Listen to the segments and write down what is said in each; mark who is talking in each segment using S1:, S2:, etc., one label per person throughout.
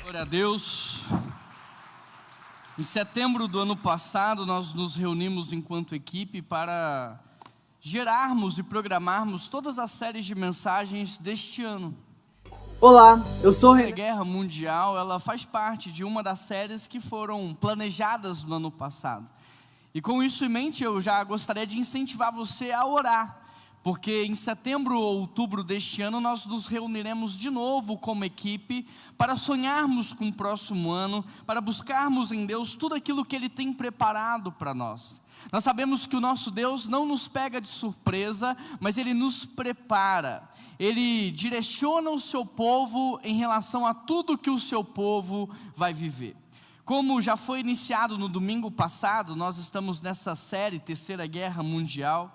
S1: Glória a Deus. Em setembro do ano passado, nós nos reunimos enquanto equipe para gerarmos e programarmos todas as séries de mensagens deste ano.
S2: Olá, eu sou o
S1: A
S2: Renan.
S1: Guerra Mundial, ela faz parte de uma das séries que foram planejadas no ano passado. E com isso em mente, eu já gostaria de incentivar você a orar, porque em setembro ou outubro deste ano nós nos reuniremos de novo como equipe para sonharmos com o próximo ano, para buscarmos em Deus tudo aquilo que Ele tem preparado para nós. Nós sabemos que o nosso Deus não nos pega de surpresa, mas Ele nos prepara. Ele direciona o seu povo em relação a tudo que o seu povo vai viver. Como já foi iniciado no domingo passado, nós estamos nessa série Terceira Guerra Mundial.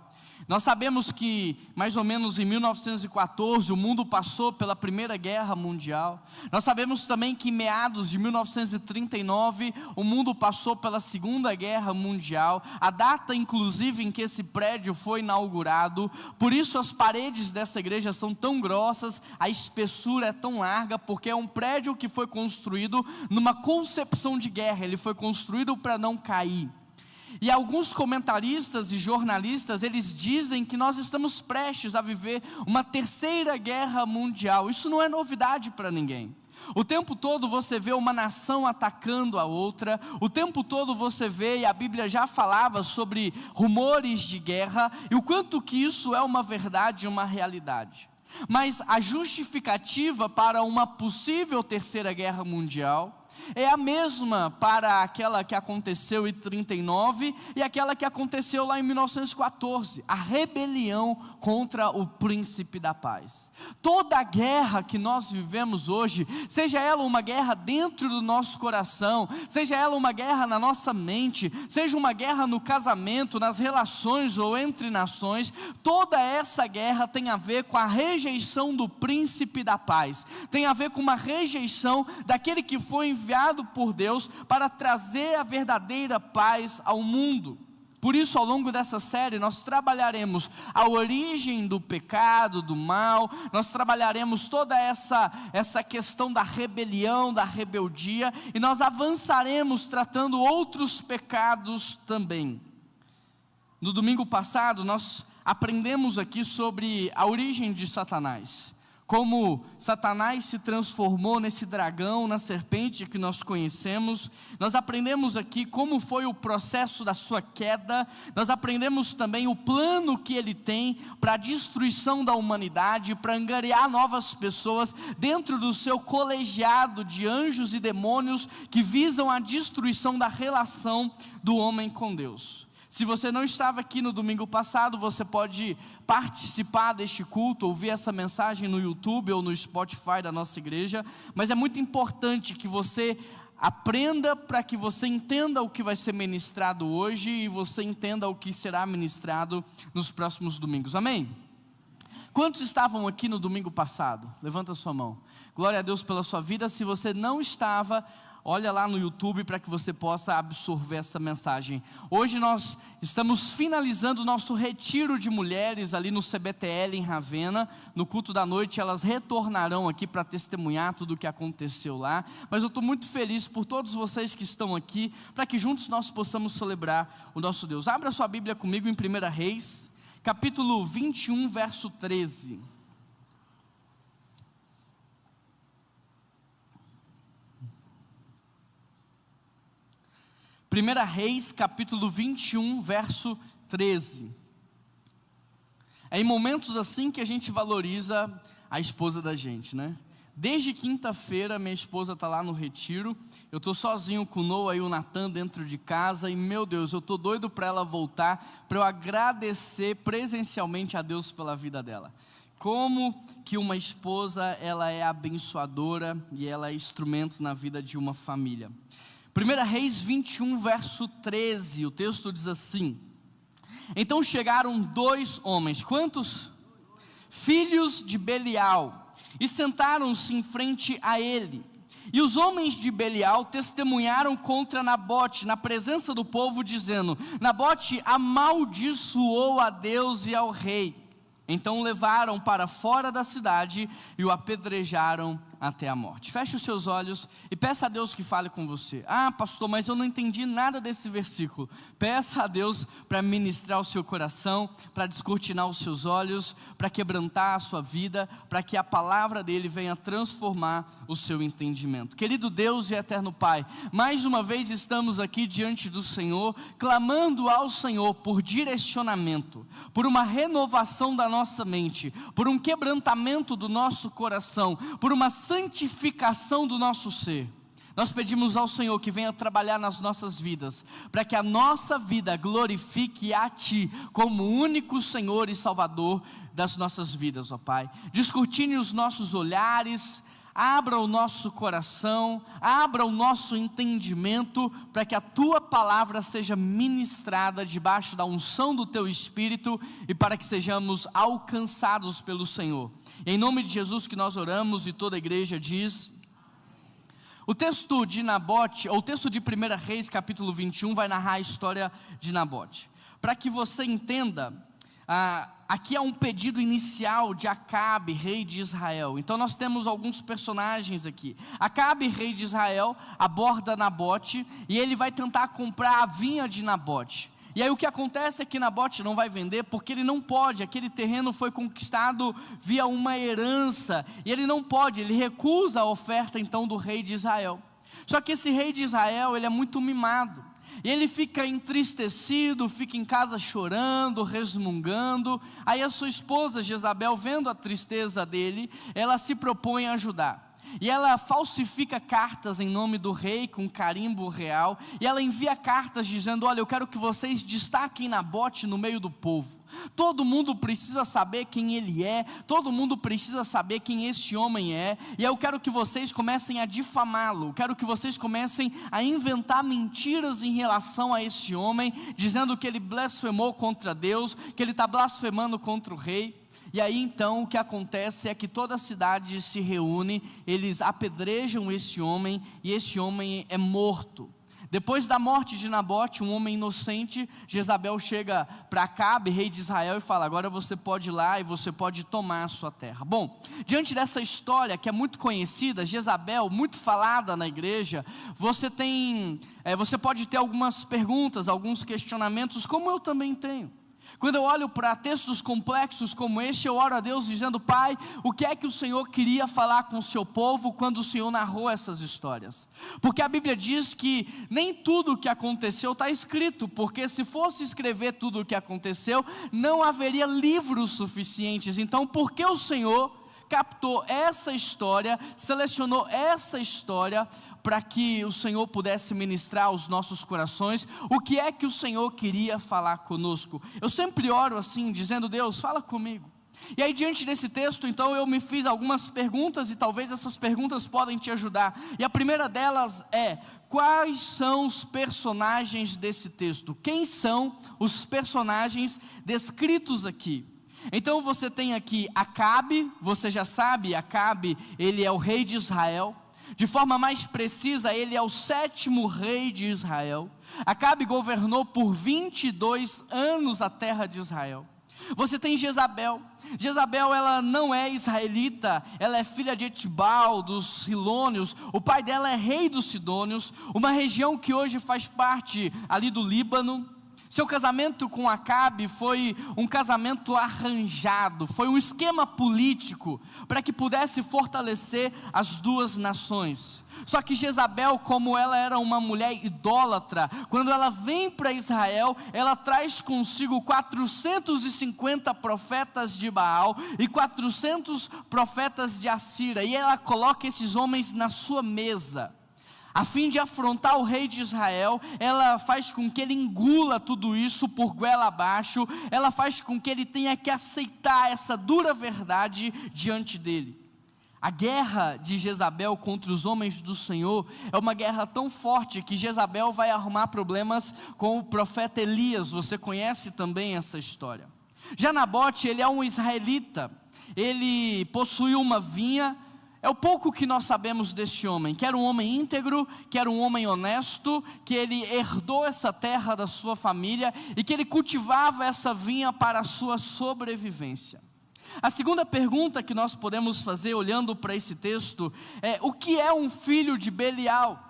S1: Nós sabemos que mais ou menos em 1914 o mundo passou pela Primeira Guerra Mundial. Nós sabemos também que em meados de 1939 o mundo passou pela Segunda Guerra Mundial. A data inclusive em que esse prédio foi inaugurado. Por isso as paredes dessa igreja são tão grossas, a espessura é tão larga, porque é um prédio que foi construído numa concepção de guerra. Ele foi construído para não cair. E alguns comentaristas e jornalistas, eles dizem que nós estamos prestes a viver uma terceira guerra mundial. Isso não é novidade para ninguém. O tempo todo você vê uma nação atacando a outra, o tempo todo você vê, e a Bíblia já falava sobre rumores de guerra, e o quanto que isso é uma verdade, uma realidade. Mas a justificativa para uma possível terceira guerra mundial é a mesma para aquela que aconteceu em 39 e aquela que aconteceu lá em 1914, a rebelião contra o príncipe da paz. Toda a guerra que nós vivemos hoje, seja ela uma guerra dentro do nosso coração, seja ela uma guerra na nossa mente, seja uma guerra no casamento, nas relações ou entre nações, toda essa guerra tem a ver com a rejeição do príncipe da paz, tem a ver com uma rejeição daquele que foi enviado por Deus para trazer a verdadeira paz ao mundo. Por isso, ao longo dessa série, nós trabalharemos a origem do pecado, do mal, nós trabalharemos toda essa questão da rebelião, da rebeldia, e nós avançaremos tratando outros pecados também. No domingo passado, nós aprendemos aqui sobre a origem de Satanás. Como Satanás se transformou nesse dragão, na serpente que nós conhecemos. Nós aprendemos aqui como foi o processo da sua queda. Nós aprendemos também o plano que ele tem para a destruição da humanidade, para angariar novas pessoas dentro do seu colegiado de anjos e demônios que visam a destruição da relação do homem com Deus. Se você não estava aqui no domingo passado, você pode participar deste culto, ouvir essa mensagem no YouTube ou no Spotify da nossa igreja, mas é muito importante que você aprenda para que você entenda o que vai ser ministrado hoje e você entenda o que será ministrado nos próximos domingos, amém? Quantos estavam aqui no domingo passado? Levanta a sua mão. Glória a Deus pela sua vida. Se você não estava, olha lá no YouTube para que você possa absorver essa mensagem. Hoje nós estamos finalizando o nosso retiro de mulheres ali no CBTL em Ravenna. No culto da noite elas retornarão aqui para testemunhar tudo o que aconteceu lá. Mas eu estou muito feliz por todos vocês que estão aqui, para que juntos nós possamos celebrar o nosso Deus. Abra sua Bíblia comigo em 1 Reis, capítulo 21, verso 13. Primeira Reis, capítulo 21, verso 13. É em momentos assim que a gente valoriza a esposa da gente, né? Desde quinta-feira, minha esposa está lá no retiro. Eu estou sozinho com o Noah e o Natan dentro de casa. E meu Deus, eu estou doido para ela voltar, para eu agradecer presencialmente a Deus pela vida dela. Como que uma esposa, ela é abençoadora e ela é instrumento na vida de uma família. 1 Reis 21, verso 13, o texto diz assim: então chegaram 2 homens, quantos? Filhos de Belial, e sentaram-se em frente a ele. E os homens de Belial testemunharam contra Nabote na presença do povo, dizendo: Nabote amaldiçoou a Deus e ao rei. Então o levaram para fora da cidade e o apedrejaram até a morte. Feche os seus olhos e peça a Deus que fale com você. Ah, pastor, mas eu não entendi nada desse versículo. Peça a Deus para ministrar o seu coração, para descortinar os seus olhos, para quebrantar a sua vida, para que a palavra dele venha transformar o seu entendimento. Querido Deus e eterno Pai, mais uma vez estamos aqui diante do Senhor, clamando ao Senhor por direcionamento, por uma renovação da nossa mente, por um quebrantamento do nosso coração, por uma santificação do nosso ser. Nós pedimos ao Senhor que venha trabalhar nas nossas vidas, para que a nossa vida glorifique a Ti, como único Senhor e Salvador das nossas vidas, ó Pai. Descortine os nossos olhares, abra o nosso coração, abra o nosso entendimento, para que a Tua palavra seja ministrada debaixo da unção do Teu Espírito, e para que sejamos alcançados pelo Senhor. Em nome de Jesus que nós oramos, e toda a igreja diz... O texto de Nabote, ou o texto de 1 Reis, capítulo 21, vai narrar a história de Nabote. Para que você entenda, aqui há um pedido inicial de Acabe, rei de Israel. Então nós temos alguns personagens aqui. Acabe, rei de Israel, aborda Nabote, e ele vai tentar comprar a vinha de Nabote. E aí o que acontece é que Nabote não vai vender, porque ele não pode, aquele terreno foi conquistado via uma herança, e ele não pode, ele recusa a oferta então do rei de Israel. Só que esse rei de Israel, ele é muito mimado, e ele fica entristecido, fica em casa chorando, resmungando. Aí a sua esposa Jezabel, vendo a tristeza dele, ela se propõe a ajudar. E ela falsifica cartas em nome do rei com carimbo real, e ela envia cartas dizendo: olha, eu quero que vocês destaquem Nabote no meio do povo. Todo mundo precisa saber quem ele é, todo mundo precisa saber quem esse homem é, e eu quero que vocês comecem a difamá-lo, quero que vocês comecem a inventar mentiras em relação a esse homem, dizendo que ele blasfemou contra Deus, que ele está blasfemando contra o rei. E aí então o que acontece é que toda a cidade se reúne, eles apedrejam esse homem, e esse homem é morto. Depois da morte de Nabote, um homem inocente, Jezabel chega para Acabe, rei de Israel, e fala: agora você pode ir lá e você pode tomar a sua terra. Bom, diante dessa história que é muito conhecida, Jezabel, muito falada na igreja, você pode ter algumas perguntas, alguns questionamentos, como eu também tenho. Quando eu olho para textos complexos como este, eu oro a Deus dizendo: Pai, o que é que o Senhor queria falar com o seu povo quando o Senhor narrou essas histórias? Porque a Bíblia diz que nem tudo o que aconteceu está escrito, porque se fosse escrever tudo o que aconteceu, não haveria livros suficientes. Então, por que o Senhor captou essa história, selecionou essa história, para que o Senhor pudesse ministrar aos nossos corações o que é que o Senhor queria falar conosco? Eu sempre oro assim, dizendo: Deus, fala comigo. E aí diante desse texto, então eu me fiz algumas perguntas, e talvez essas perguntas podem te ajudar. E a primeira delas é: quais são os personagens desse texto? Quem são os personagens descritos aqui? Então você tem aqui Acabe, você já sabe, Acabe, ele é o rei de Israel. De forma mais precisa, ele é o 7º rei de Israel. Acabe governou por 22 anos a terra de Israel. Você tem Jezabel. Jezabel, ela não é israelita, ela é filha de Etibal, dos Silônios. O pai dela é rei dos Sidônios, uma região que hoje faz parte ali do Líbano. Seu casamento com Acabe foi um casamento arranjado, foi um esquema político para que pudesse fortalecer as duas nações. Só que Jezabel, como ela era uma mulher idólatra, quando ela vem para Israel, ela traz consigo 450 profetas de Baal e 400 profetas de Assira, e ela coloca esses homens na sua mesa. A fim de afrontar o rei de Israel, ela faz com que ele engula tudo isso por goela abaixo, ela faz com que ele tenha que aceitar essa dura verdade diante dele. A guerra de Jezabel contra os homens do Senhor é uma guerra tão forte que Jezabel vai arrumar problemas com o profeta Elias. Você conhece também essa história. Já Nabote, ele é um israelita, ele possuiu uma vinha. É o pouco que nós sabemos deste homem, que era um homem íntegro, que era um homem honesto, que ele herdou essa terra da sua família e que ele cultivava essa vinha para a sua sobrevivência. A segunda pergunta que nós podemos fazer olhando para esse texto é: o que é um filho de Belial?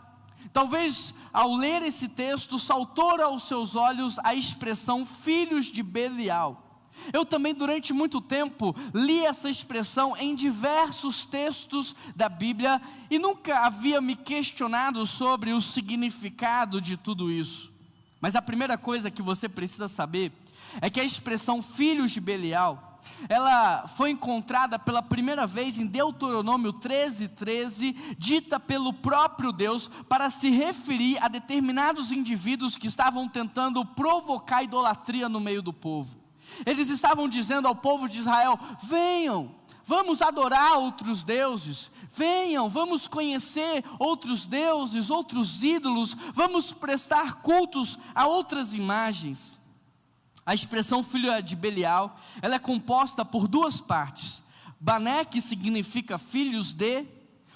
S1: Talvez ao ler esse texto saltou aos seus olhos a expressão filhos de Belial. Eu também durante muito tempo li essa expressão em diversos textos da Bíblia e nunca havia me questionado sobre o significado de tudo isso. Mas a primeira coisa que você precisa saber é que a expressão filhos de Belial, ela foi encontrada pela primeira vez em Deuteronômio 13:13, dita pelo próprio Deus para se referir a determinados indivíduos que estavam tentando provocar idolatria no meio do povo. Eles estavam dizendo ao povo de Israel: venham, vamos adorar outros deuses, venham, vamos conhecer outros deuses, outros ídolos, vamos prestar cultos a outras imagens. A expressão filho de Belial, ela é composta por duas partes. Bané, que significa filhos de,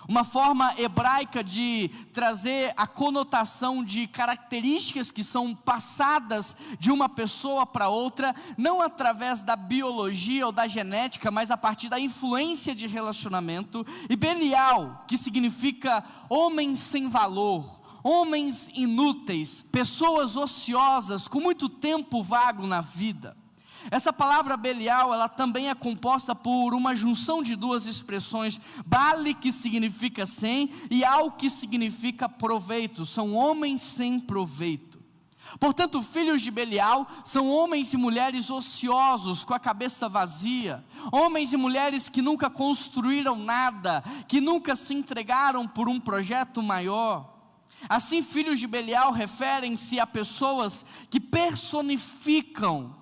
S1: uma forma hebraica de trazer a conotação de características que são passadas de uma pessoa para outra, não através da biologia ou da genética, mas a partir da influência de relacionamento. E Belial, que significa homem sem valor, homens inúteis, pessoas ociosas, com muito tempo vago na vida. Essa palavra Belial, ela também é composta por uma junção de duas expressões: Bali, que significa sem, e Al, que significa proveito. São homens sem proveito. Portanto, filhos de Belial são homens e mulheres ociosos, com a cabeça vazia, homens e mulheres que nunca construíram nada, que nunca se entregaram por um projeto maior. Assim, filhos de Belial referem-se a pessoas que personificam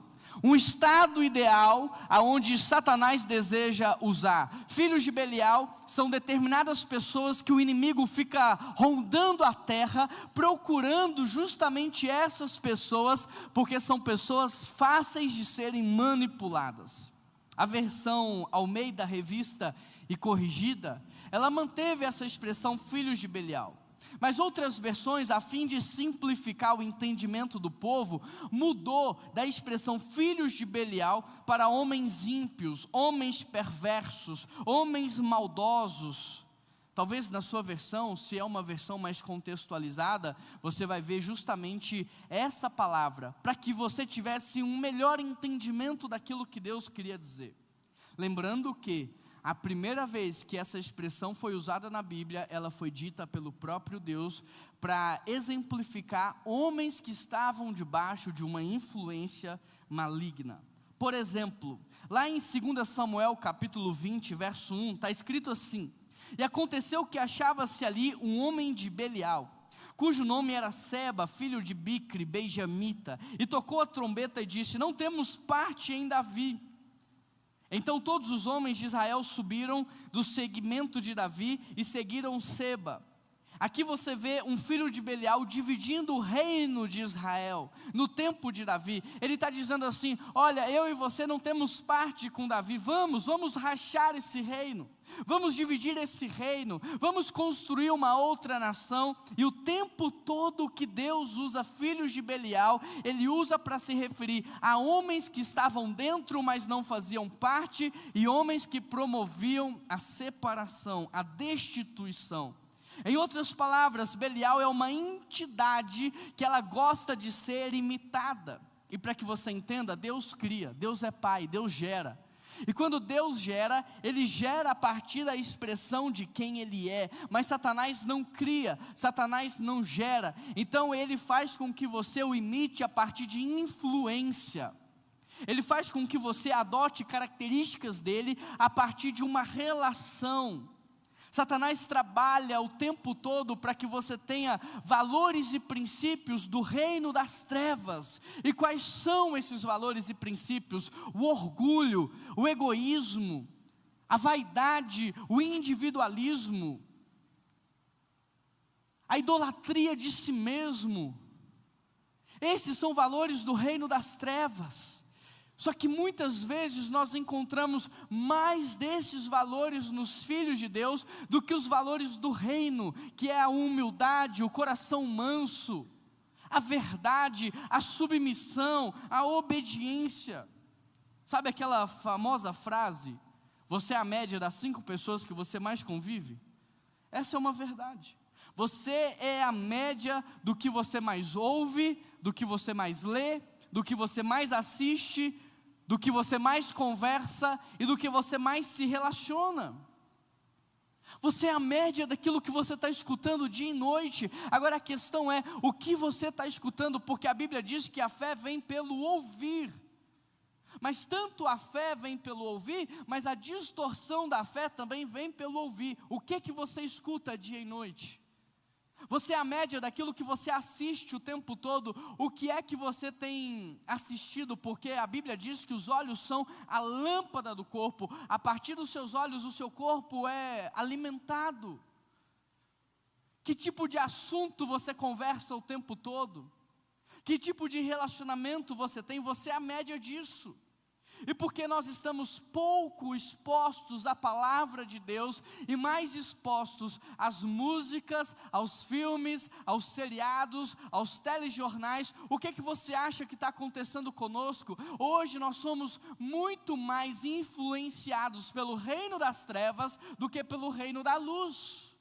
S1: um estado ideal aonde Satanás deseja usar. Filhos de Belial são determinadas pessoas que o inimigo fica rondando a terra, procurando justamente essas pessoas, porque são pessoas fáceis de serem manipuladas. A versão Almeida Revista e Corrigida, ela manteve essa expressão filhos de Belial. Mas outras versões, a fim de simplificar o entendimento do povo, mudou da expressão filhos de Belial para homens ímpios, homens perversos, homens maldosos. Talvez na sua versão, se é uma versão mais contextualizada, você vai ver justamente essa palavra, para que você tivesse um melhor entendimento daquilo que Deus queria dizer. Lembrando que a primeira vez que essa expressão foi usada na Bíblia, ela foi dita pelo próprio Deus para exemplificar homens que estavam debaixo de uma influência maligna. Por exemplo, lá em 2 Samuel capítulo 20, verso 1, está escrito assim: e aconteceu que achava-se ali um homem de Belial, cujo nome era Seba, filho de Bicre, benjamita, e tocou a trombeta e disse: não temos parte em Davi. Então todos os homens de Israel subiram do segmento de Davi e seguiram Seba. Aqui você vê um filho de Belial dividindo o reino de Israel no tempo de Davi. Ele está dizendo assim: olha, eu e você não temos parte com Davi, vamos rachar esse reino, vamos dividir esse reino, vamos construir uma outra nação. E o tempo todo que Deus usa filhos de Belial, Ele usa para se referir a homens que estavam dentro, mas não faziam parte, e homens que promoviam a separação, a destituição. Em outras palavras, Belial é uma entidade que ela gosta de ser imitada. E para que você entenda, Deus cria, Deus é Pai, Deus gera. E quando Deus gera, Ele gera a partir da expressão de quem Ele é. Mas Satanás não cria, Satanás não gera. Então Ele faz com que você o imite a partir de influência. Ele faz com que você adote características dele a partir de uma relação. Satanás trabalha o tempo todo para que você tenha valores e princípios do reino das trevas. E quais são esses valores e princípios? O orgulho, o egoísmo, a vaidade, o individualismo, a idolatria de si mesmo. Esses são valores do reino das trevas. Só que muitas vezes nós encontramos mais desses valores nos filhos de Deus do que os valores do reino, que é a humildade, o coração manso, a verdade, a submissão, a obediência. Sabe aquela famosa frase, você é a média das 5 pessoas que você mais convive? Essa é uma verdade. Você é a média do que você mais ouve, do que você mais lê, do que você mais assiste, do que você mais conversa e do que você mais se relaciona. Você é a média daquilo que você está escutando dia e noite. Agora a questão é, o que você está escutando? Porque a Bíblia diz que a fé vem pelo ouvir. Mas tanto a fé vem pelo ouvir, mas a distorção da fé também vem pelo ouvir. O que você escuta dia e noite? Você é a média daquilo que você assiste o tempo todo. O que é que você tem assistido? Porque a Bíblia diz que os olhos são a lâmpada do corpo. A partir dos seus olhos, o seu corpo é alimentado. Que tipo de assunto você conversa o tempo todo? Que tipo de relacionamento você tem? Você é a média disso. E porque nós estamos pouco expostos à palavra de Deus e mais expostos às músicas, aos filmes, aos seriados, aos telejornais, o que você acha que está acontecendo conosco? Hoje nós somos muito mais influenciados pelo reino das trevas do que pelo reino da luz.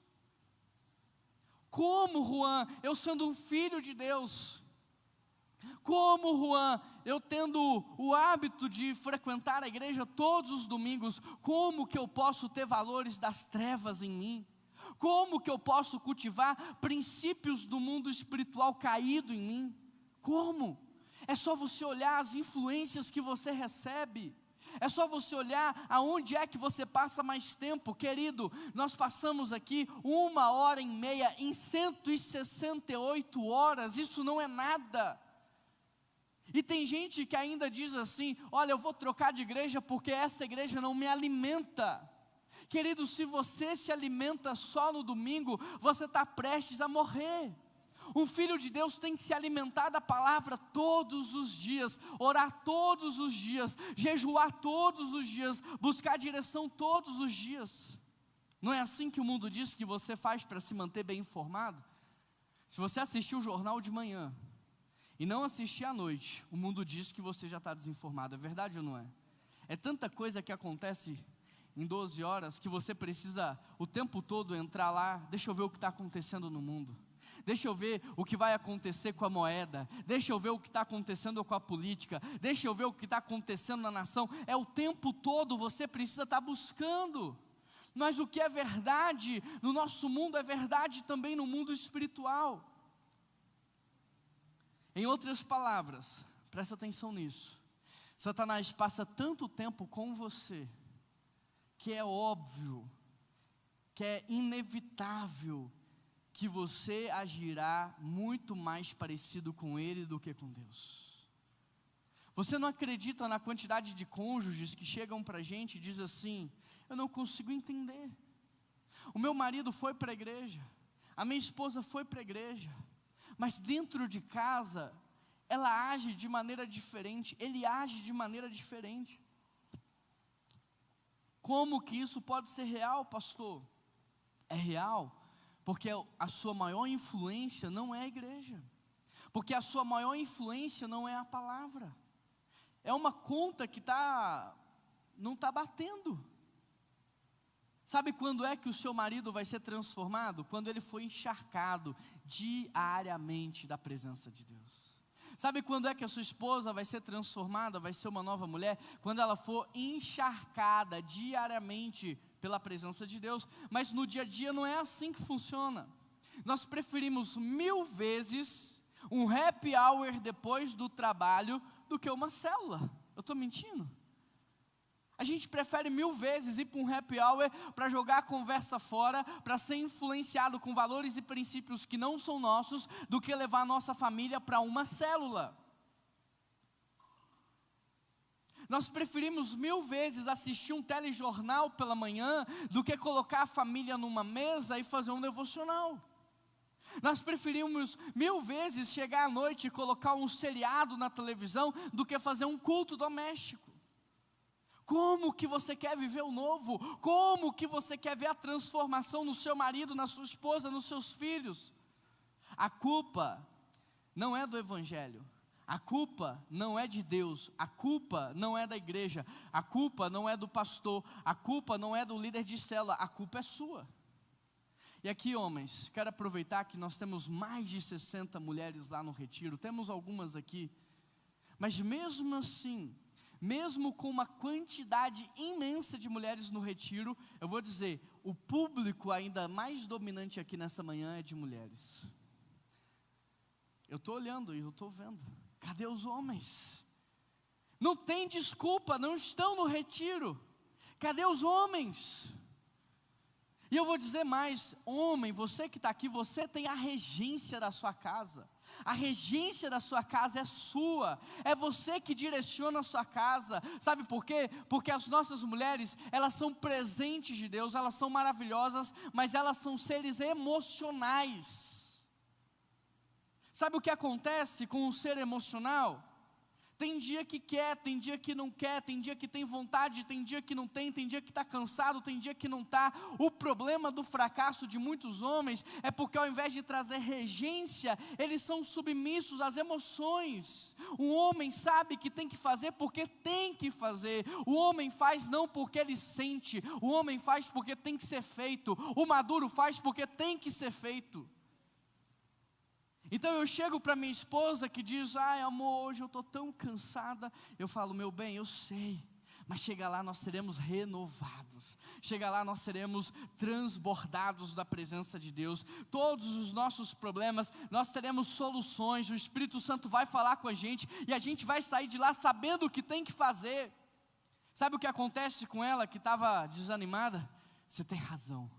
S1: Como, Juan, eu sendo um filho de Deus, como, Juan, eu tendo o hábito de frequentar a igreja todos os domingos, como que eu posso ter valores das trevas em mim? Como que eu posso cultivar princípios do mundo espiritual caído em mim? Como? É só você olhar as influências que você recebe. É só você olhar aonde é que você passa mais tempo. Querido, nós passamos aqui 1h30 em 168 horas, isso não é nada. E tem gente que ainda diz assim, olha, eu vou trocar de igreja porque essa igreja não me alimenta. Querido, se você se alimenta só no domingo, você está prestes a morrer. Um filho de Deus tem que se alimentar da palavra todos os dias, orar todos os dias, jejuar todos os dias, buscar direção todos os dias. Não é assim que o mundo diz que você faz para se manter bem informado? Se você assistir o jornal de manhã e não assistir à noite, o mundo diz que você já está desinformado, é verdade ou não é? É tanta coisa que acontece em 12 horas que você precisa o tempo todo entrar lá, deixa eu ver o que está acontecendo no mundo. Deixa eu ver o que vai acontecer com a moeda, deixa eu ver o que está acontecendo com a política, deixa eu ver o que está acontecendo na nação. É o tempo todo você precisa estar buscando. Mas o que é verdade no nosso mundo é verdade também no mundo espiritual. Em outras palavras, presta atenção nisso, Satanás passa tanto tempo com você, que é óbvio, que é inevitável, que você agirá muito mais parecido com ele do que com Deus. Você não acredita na quantidade de cônjuges que chegam para a gente e diz assim, eu não consigo entender, o meu marido foi para a igreja, a minha esposa foi para a igreja, mas dentro de casa, ela age de maneira diferente, ele age de maneira diferente. Como que isso pode ser real, pastor? É real, porque a sua maior influência não é a igreja, porque a sua maior influência não é a palavra, é uma conta que não está batendo. Sabe quando é que o seu marido vai ser transformado? Quando ele for encharcado diariamente da presença de Deus. Sabe quando é que a sua esposa vai ser transformada, vai ser uma nova mulher? Quando ela for encharcada diariamente pela presença de Deus. Mas no dia a dia não é assim que funciona. Nós preferimos 1000 vezes um happy hour depois do trabalho do que uma célula. Eu estou mentindo? A gente prefere 1000 vezes ir para um happy hour para jogar a conversa fora, para ser influenciado com valores e princípios que não são nossos, do que levar a nossa família para uma célula. Nós preferimos 1000 vezes assistir um telejornal pela manhã, do que colocar a família numa mesa e fazer um devocional. Nós preferimos 1000 vezes chegar à noite e colocar um seriado na televisão, do que fazer um culto doméstico. Como que você quer viver o novo? Como que você quer ver a transformação no seu marido, na sua esposa, nos seus filhos? A culpa não é do evangelho. A culpa não é de Deus, a culpa não é da igreja, a culpa não é do pastor, a culpa não é do líder de célula, a culpa é sua. E aqui, homens, quero aproveitar que nós temos mais de 60 mulheres lá no retiro, temos algumas aqui, mas mesmo assim, mesmo com uma quantidade imensa de mulheres no retiro, eu vou dizer, o público ainda mais dominante aqui nessa manhã é de mulheres. Eu estou olhando e eu estou vendo. Cadê os homens? Não tem desculpa, não estão no retiro. Cadê os homens? E eu vou dizer mais, homem, você que está aqui, você tem a regência da sua casa. A regência da sua casa é sua, é você que direciona a sua casa. Sabe por quê? Porque as nossas mulheres, elas são presentes de Deus, elas são maravilhosas, mas elas são seres emocionais. Sabe o que acontece com o ser emocional? Tem dia que quer, tem dia que não quer, tem dia que tem vontade, tem dia que não tem dia que está cansado, tem dia que não está. O problema do fracasso de muitos homens é porque ao invés de trazer regência, eles são submissos às emoções. O homem sabe que tem que fazer porque tem que fazer. O homem faz não porque ele sente, o homem faz porque tem que ser feito. O maduro faz porque tem que ser feito. Então eu chego para minha esposa que diz, ai amor, hoje eu estou tão cansada. Eu falo, meu bem, eu sei, mas chega lá nós seremos renovados. Chega lá nós seremos transbordados da presença de Deus. Todos os nossos problemas, nós teremos soluções. O Espírito Santo vai falar com a gente e a gente vai sair de lá sabendo o que tem que fazer. Sabe o que acontece com ela que estava desanimada? Você tem razão,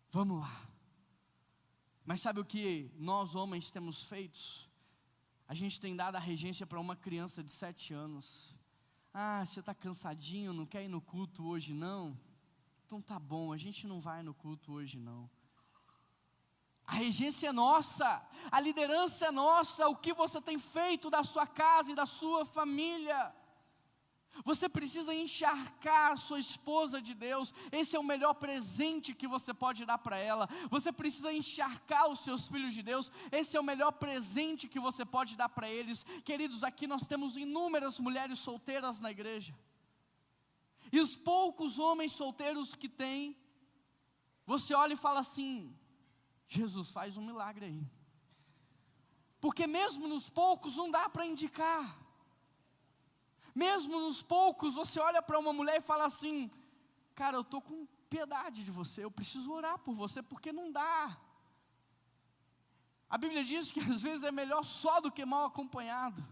S1: vamos lá. Mas sabe o que nós homens temos feito? A gente tem dado a regência para uma criança de 7 anos. Ah, você está cansadinho, não quer ir no culto hoje não? Então tá bom, a gente não vai no culto hoje não. A regência é nossa, a liderança é nossa. O que você tem feito da sua casa e da sua família? Você precisa encharcar a sua esposa de Deus. Esse é o melhor presente que você pode dar para ela. Você precisa encharcar os seus filhos de Deus. Esse é o melhor presente que você pode dar para eles. Queridos, aqui nós temos inúmeras mulheres solteiras na igreja. E os poucos homens solteiros que tem, você olha e fala assim, Jesus, faz um milagre aí. Porque mesmo nos poucos não dá para indicar. Mesmo nos poucos, você olha para uma mulher e fala assim, cara, eu estou com piedade de você, eu preciso orar por você, porque não dá. A Bíblia diz que às vezes é melhor só do que mal acompanhado.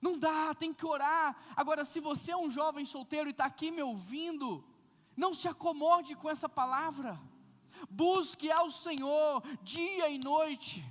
S1: Não dá, tem que orar. Agora, se você é um jovem solteiro e está aqui me ouvindo, não se acomode com essa palavra. Busque ao Senhor dia e noite.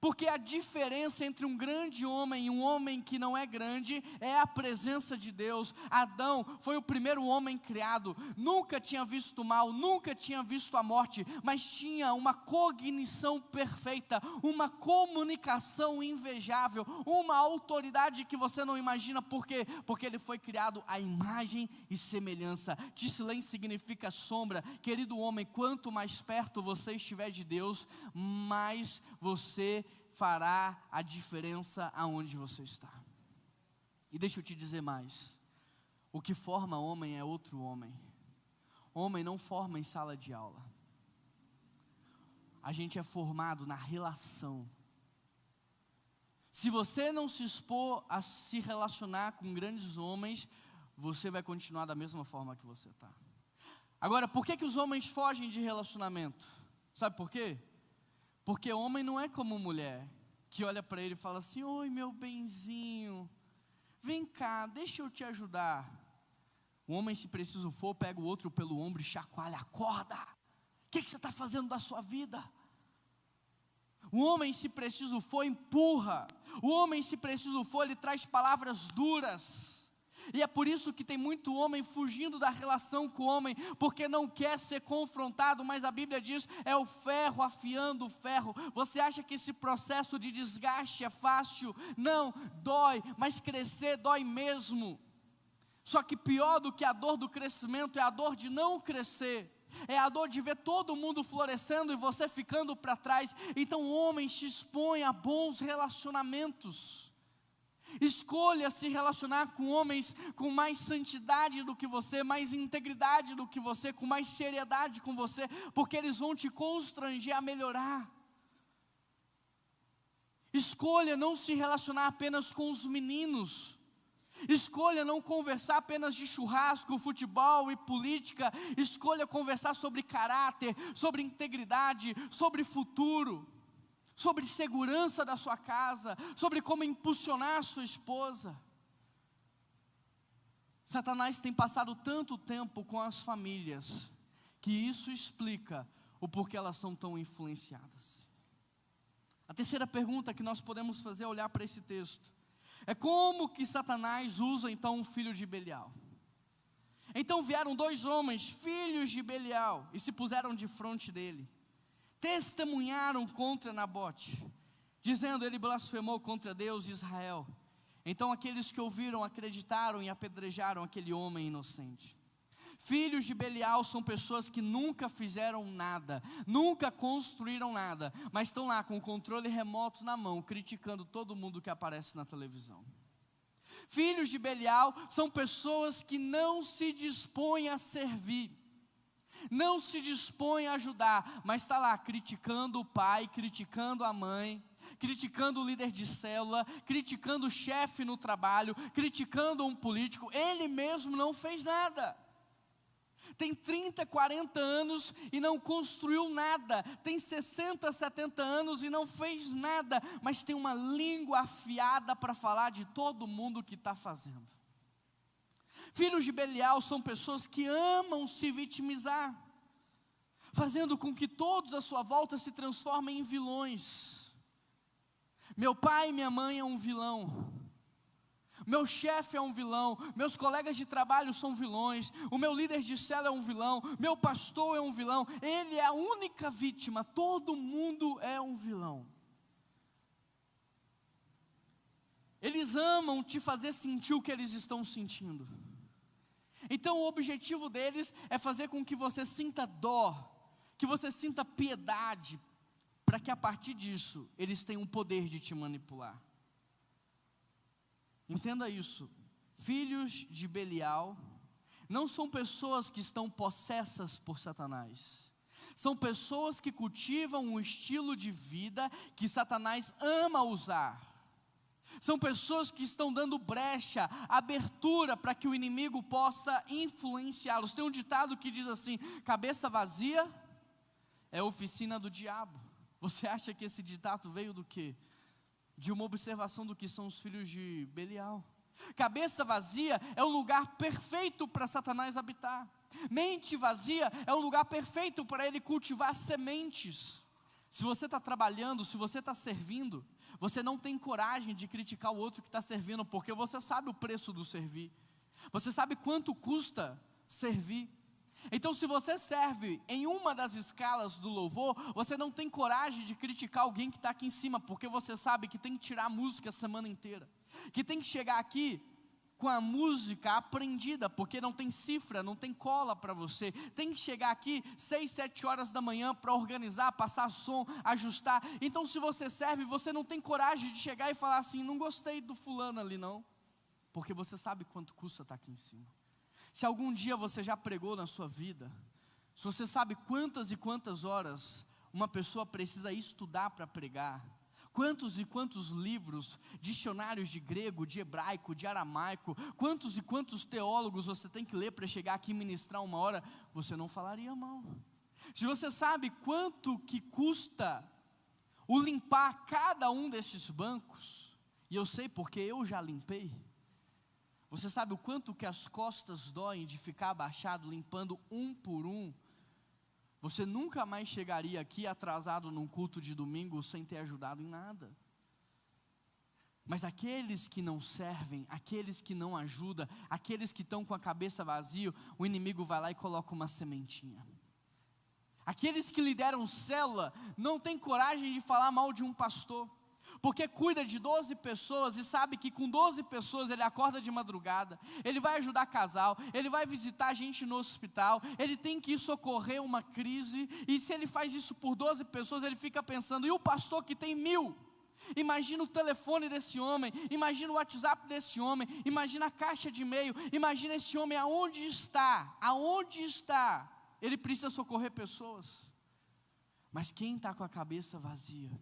S1: Porque a diferença entre um grande homem e um homem que não é grande é a presença de Deus. Adão foi o primeiro homem criado, nunca tinha visto o mal, nunca tinha visto a morte, mas tinha uma cognição perfeita, uma comunicação invejável, uma autoridade que você não imagina. Por quê? Porque ele foi criado à imagem e semelhança. Tislen significa sombra. Querido homem, quanto mais perto você estiver de Deus, mais você fará a diferença aonde você está. E deixa eu te dizer mais, o que forma homem é outro homem. Homem não forma em sala de aula. A gente é formado na relação. Se você não se expor a se relacionar com grandes homens, você vai continuar da mesma forma que você está. Agora, por que os homens fogem de relacionamento? Sabe por quê? Porque homem não é como mulher, que olha para ele e fala assim, oi meu benzinho, vem cá, deixa eu te ajudar. O homem, se preciso for, pega o outro pelo ombro e chacoalha, acorda, o que você está fazendo da sua vida? O homem, se preciso for, empurra. O homem, se preciso for, ele traz palavras duras. E é por isso que tem muito homem fugindo da relação com o homem, porque não quer ser confrontado, mas a Bíblia diz, é o ferro afiando o ferro. Você acha que esse processo de desgaste é fácil? Não, dói, mas crescer dói mesmo. Só que pior do que a dor do crescimento é a dor de não crescer. é a dor de ver todo mundo florescendo e você ficando para trás. Então, homens, se expõe a bons relacionamentos. Escolha se relacionar com homens com mais santidade do que você, mais integridade do que você, com mais seriedade com você, porque eles vão te constranger a melhorar. Escolha não se relacionar apenas com os meninos. Escolha não conversar apenas de churrasco, futebol e política. Escolha conversar sobre caráter, sobre integridade, sobre futuro, sobre segurança da sua casa, sobre como impulsionar a sua esposa. Satanás tem passado tanto tempo com as famílias, que isso explica o porquê elas são tão influenciadas. A terceira pergunta que nós podemos fazer ao olhar para esse texto é como que Satanás usa então o filho de Belial. Então vieram 2 homens, filhos de Belial, e se puseram de frente dele. Testemunharam contra Nabote, dizendo: ele blasfemou contra Deus e Israel. Então aqueles que ouviram acreditaram e apedrejaram aquele homem inocente. Filhos de Belial são pessoas que nunca fizeram nada, nunca construíram nada, mas estão lá com o controle remoto na mão, criticando todo mundo que aparece na televisão. Filhos de Belial são pessoas que não se dispõem a servir, não se dispõem a ajudar, mas está lá criticando o pai, criticando a mãe, criticando o líder de célula, criticando o chefe no trabalho, criticando um político. Ele mesmo não fez nada. Tem 30, 40 anos e não construiu nada. Tem 60, 70 anos e não fez nada. Mas tem uma língua afiada para falar de todo mundo que está fazendo. Filhos de Belial são pessoas que amam se vitimizar, fazendo com que todos à sua volta se transformem em vilões. Meu pai e minha mãe é um vilão. Meu chefe é um vilão, meus colegas de trabalho são vilões, o meu líder de célula é um vilão, meu pastor é um vilão, ele é a única vítima, todo mundo é um vilão. Eles amam te fazer sentir o que eles estão sentindo. Então o objetivo deles é fazer com que você sinta dó, que você sinta piedade, para que a partir disso, eles tenham o poder de te manipular. Entenda isso, filhos de Belial não são pessoas que estão possessas por Satanás. São pessoas que cultivam um estilo de vida que Satanás ama usar. São pessoas que estão dando brecha, abertura para que o inimigo possa influenciá-los. Tem um ditado que diz assim: cabeça vazia é oficina do diabo. Você acha que esse ditado veio do quê? De uma observação do que são os filhos de Belial. Cabeça vazia é o lugar perfeito para Satanás habitar. Mente vazia é o lugar perfeito para ele cultivar sementes. Se você está trabalhando, se você está servindo, você não tem coragem de criticar o outro que está servindo, porque você sabe o preço do servir. Você sabe quanto custa servir. Então, se você serve em uma das escalas do louvor, você não tem coragem de criticar alguém que está aqui em cima, porque você sabe que tem que tirar a música a semana inteira, que tem que chegar aqui com a música aprendida, porque não tem cifra, não tem cola para você, tem que chegar aqui 6, 7 horas da manhã para organizar, passar som, ajustar. Então, se você serve, você não tem coragem de chegar e falar assim: não gostei do fulano ali não, porque você sabe quanto custa estar aqui em cima. Se algum dia você já pregou na sua vida, se você sabe quantas e quantas horas uma pessoa precisa estudar para pregar, quantos e quantos livros, dicionários de grego, de hebraico, de aramaico, quantos e quantos teólogos você tem que ler para chegar aqui e ministrar 1 hora, você não falaria mal. Se você sabe quanto que custa o limpar cada um desses bancos, e eu sei porque eu já limpei, você sabe o quanto que as costas doem de ficar abaixado, limpando um por um, você nunca mais chegaria aqui atrasado num culto de domingo sem ter ajudado em nada. Mas aqueles que não servem, aqueles que não ajudam, aqueles que estão com a cabeça vazia, o inimigo vai lá e coloca uma sementinha. Aqueles que lideram célula não têm coragem de falar mal de um pastor, porque cuida de 12 pessoas e sabe que com 12 pessoas ele acorda de madrugada, ele vai ajudar casal, ele vai visitar gente no hospital, ele tem que socorrer uma crise, e se ele faz isso por 12 pessoas, ele fica pensando, e o pastor que tem 1000? Imagina o telefone desse homem, imagina o WhatsApp desse homem, imagina a caixa de e-mail, imagina esse homem aonde está, ele precisa socorrer pessoas, mas quem está com a cabeça vazia,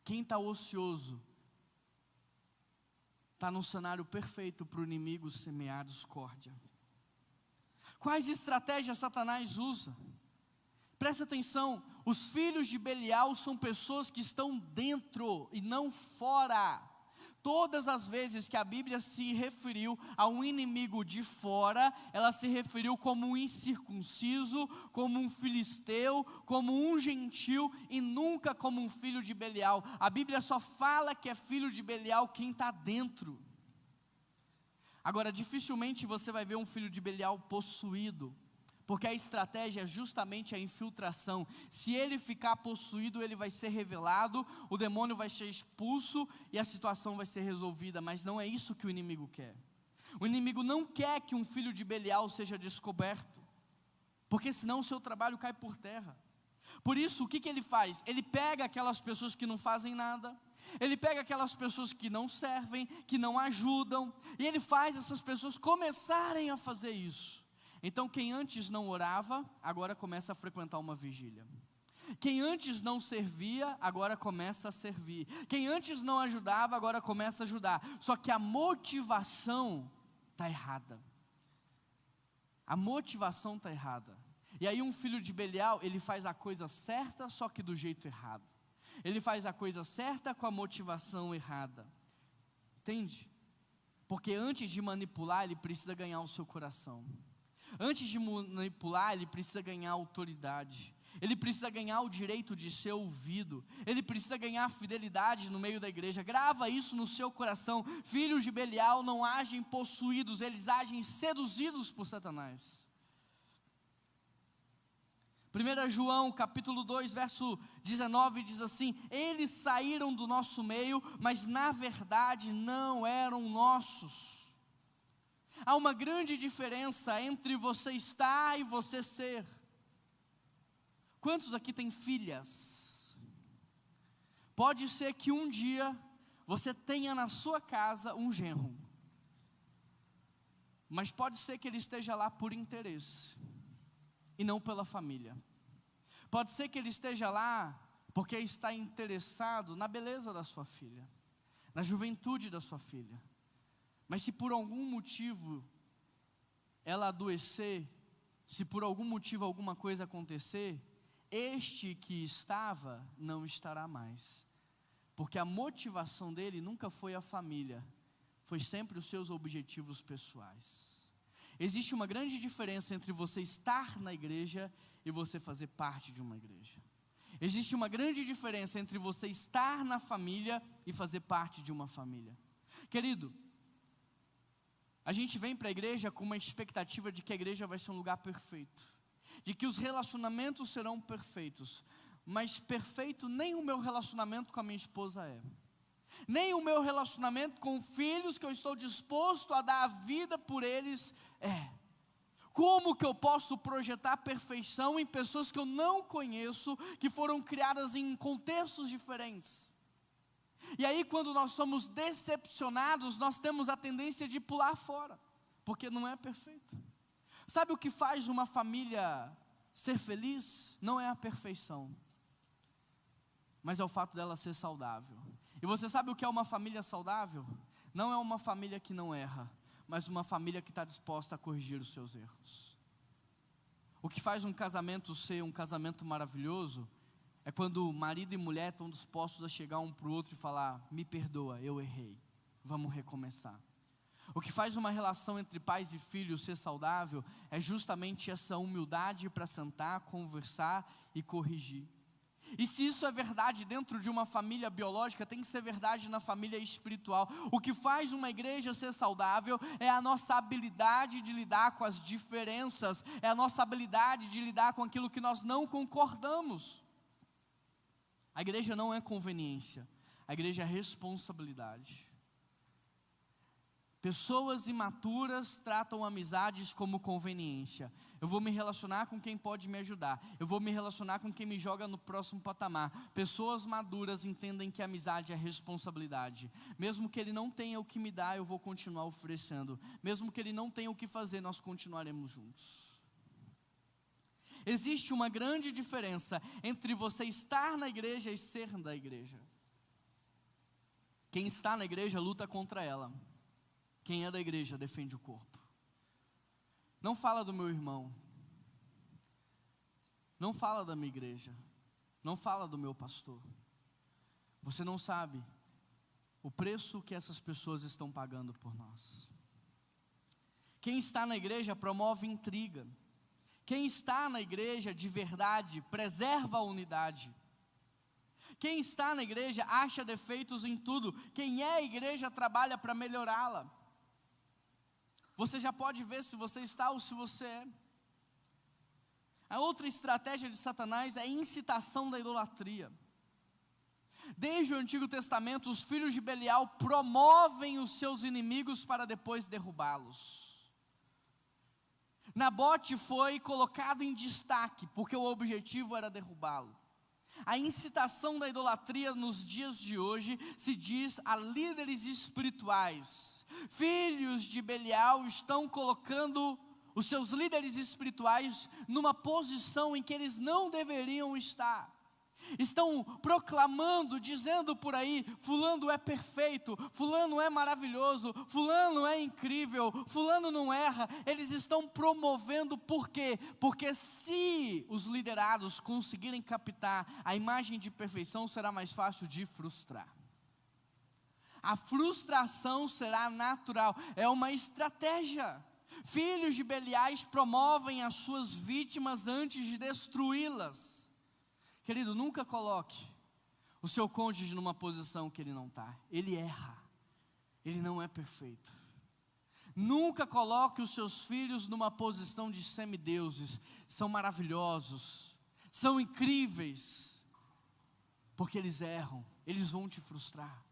S1: quem está ocioso, está num cenário perfeito para o inimigo semear discórdia. Quais estratégias Satanás usa? Presta atenção, os filhos de Belial são pessoas que estão dentro e não fora. Todas as vezes que a Bíblia se referiu a um inimigo de fora, ela se referiu como um incircunciso, como um filisteu, como um gentil e nunca como um filho de Belial. A Bíblia só fala que é filho de Belial quem está dentro. Agora, dificilmente você vai ver um filho de Belial possuído, porque a estratégia é justamente a infiltração. Se ele ficar possuído, ele vai ser revelado, o demônio vai ser expulso e a situação vai ser resolvida, mas não é isso que o inimigo quer. O inimigo não quer que um filho de Belial seja descoberto, porque senão o seu trabalho cai por terra. Por isso, o que ele faz? Ele pega aquelas pessoas que não fazem nada, ele pega aquelas pessoas que não servem, que não ajudam, e ele faz essas pessoas começarem a fazer isso. Então quem antes não orava, agora começa a frequentar uma vigília. Quem antes não servia, agora começa a servir. Quem antes não ajudava, agora começa a ajudar. Só que a motivação está errada. A motivação está errada. E aí um filho de Belial, ele faz a coisa certa, só que do jeito errado. Ele faz a coisa certa com a motivação errada. Entende? Porque antes de manipular, ele precisa ganhar o seu coração. Antes de manipular, ele precisa ganhar autoridade, ele precisa ganhar o direito de ser ouvido, ele precisa ganhar fidelidade no meio da igreja. Grava isso no seu coração, filhos de Belial não agem possuídos, eles agem seduzidos por Satanás. 1 João capítulo 2 verso 19 diz assim: eles saíram do nosso meio, mas na verdade não eram nossos. Há uma grande diferença entre você estar e você ser. Quantos aqui têm filhas? Pode ser que um dia você tenha na sua casa um genro, mas pode ser que ele esteja lá por interesse e não pela família. Pode ser que ele esteja lá porque está interessado na beleza da sua filha, na juventude da sua filha. Mas se por algum motivo ela adoecer, se por algum motivo alguma coisa acontecer, este que estava não estará mais. Porque a motivação dele nunca foi a família, foi sempre os seus objetivos pessoais. Existe uma grande diferença entre você estar na igreja e você fazer parte de uma igreja. Existe uma grande diferença entre você estar na família e fazer parte de uma família. Querido, a gente vem para a igreja com uma expectativa de que a igreja vai ser um lugar perfeito, de que os relacionamentos serão perfeitos, mas perfeito nem o meu relacionamento com a minha esposa é, nem o meu relacionamento com filhos que eu estou disposto a dar a vida por eles é. Como que eu posso projetar perfeição em pessoas que eu não conheço, que foram criadas em contextos diferentes? E aí quando nós somos decepcionados, nós temos a tendência de pular fora, porque não é perfeito. Sabe o que faz uma família ser feliz? Não é a perfeição, mas é o fato dela ser saudável. E você sabe o que é uma família saudável? Não é uma família que não erra, mas uma família que está disposta a corrigir os seus erros. O que faz um casamento ser um casamento maravilhoso é quando marido e mulher estão dispostos a chegar um para o outro e falar: me perdoa, eu errei, vamos recomeçar. O que faz uma relação entre pais e filhos ser saudável é justamente essa humildade para sentar, conversar e corrigir. E se isso é verdade dentro de uma família biológica, tem que ser verdade na família espiritual. O que faz uma igreja ser saudável é a nossa habilidade de lidar com as diferenças, é a nossa habilidade de lidar com aquilo que nós não concordamos. A igreja não é conveniência, A igreja é responsabilidade. Pessoas imaturas tratam amizades como conveniência. Eu vou me relacionar com quem pode me ajudar. Eu vou me relacionar com quem me joga no próximo patamar. Pessoas maduras entendem que a amizade é responsabilidade. Mesmo que ele não tenha o que me dar, eu vou continuar oferecendo. Mesmo que ele não tenha o que fazer, nós continuaremos juntos. Existe uma grande diferença entre você estar na igreja e ser da igreja. Quem está na igreja luta contra ela. Quem é da igreja defende o corpo. Não fala do meu irmão. Não fala da minha igreja. Não fala do meu pastor. Você não sabe o preço que essas pessoas estão pagando por nós. Quem está na igreja promove intriga. Quem está na igreja de verdade preserva a unidade. Quem está na igreja acha defeitos em tudo. Quem é a igreja trabalha para melhorá-la. Você já pode ver se você está ou se você é. A outra estratégia de Satanás é a incitação da idolatria. Desde o Antigo Testamento, os filhos de Belial promovem os seus inimigos para depois derrubá-los. Nabote foi colocado em destaque, porque o objetivo era derrubá-lo. A incitação da idolatria nos dias de hoje se diz a líderes espirituais. Filhos de Belial estão colocando os seus líderes espirituais numa posição em que eles não deveriam estar. Estão proclamando, dizendo por aí, fulano é perfeito, fulano é maravilhoso, fulano é incrível, fulano não erra. Eles estão promovendo, por quê? Porque se os liderados conseguirem captar a imagem de perfeição, será mais fácil de frustrar. A frustração será natural, é uma estratégia. Filhos de Beliais promovem as suas vítimas antes de destruí-las. Querido, nunca coloque o seu cônjuge numa posição que ele não está. Ele erra, ele não é perfeito. Nunca coloque os seus filhos numa posição de semideuses. São maravilhosos, são incríveis, porque eles erram, eles vão te frustrar.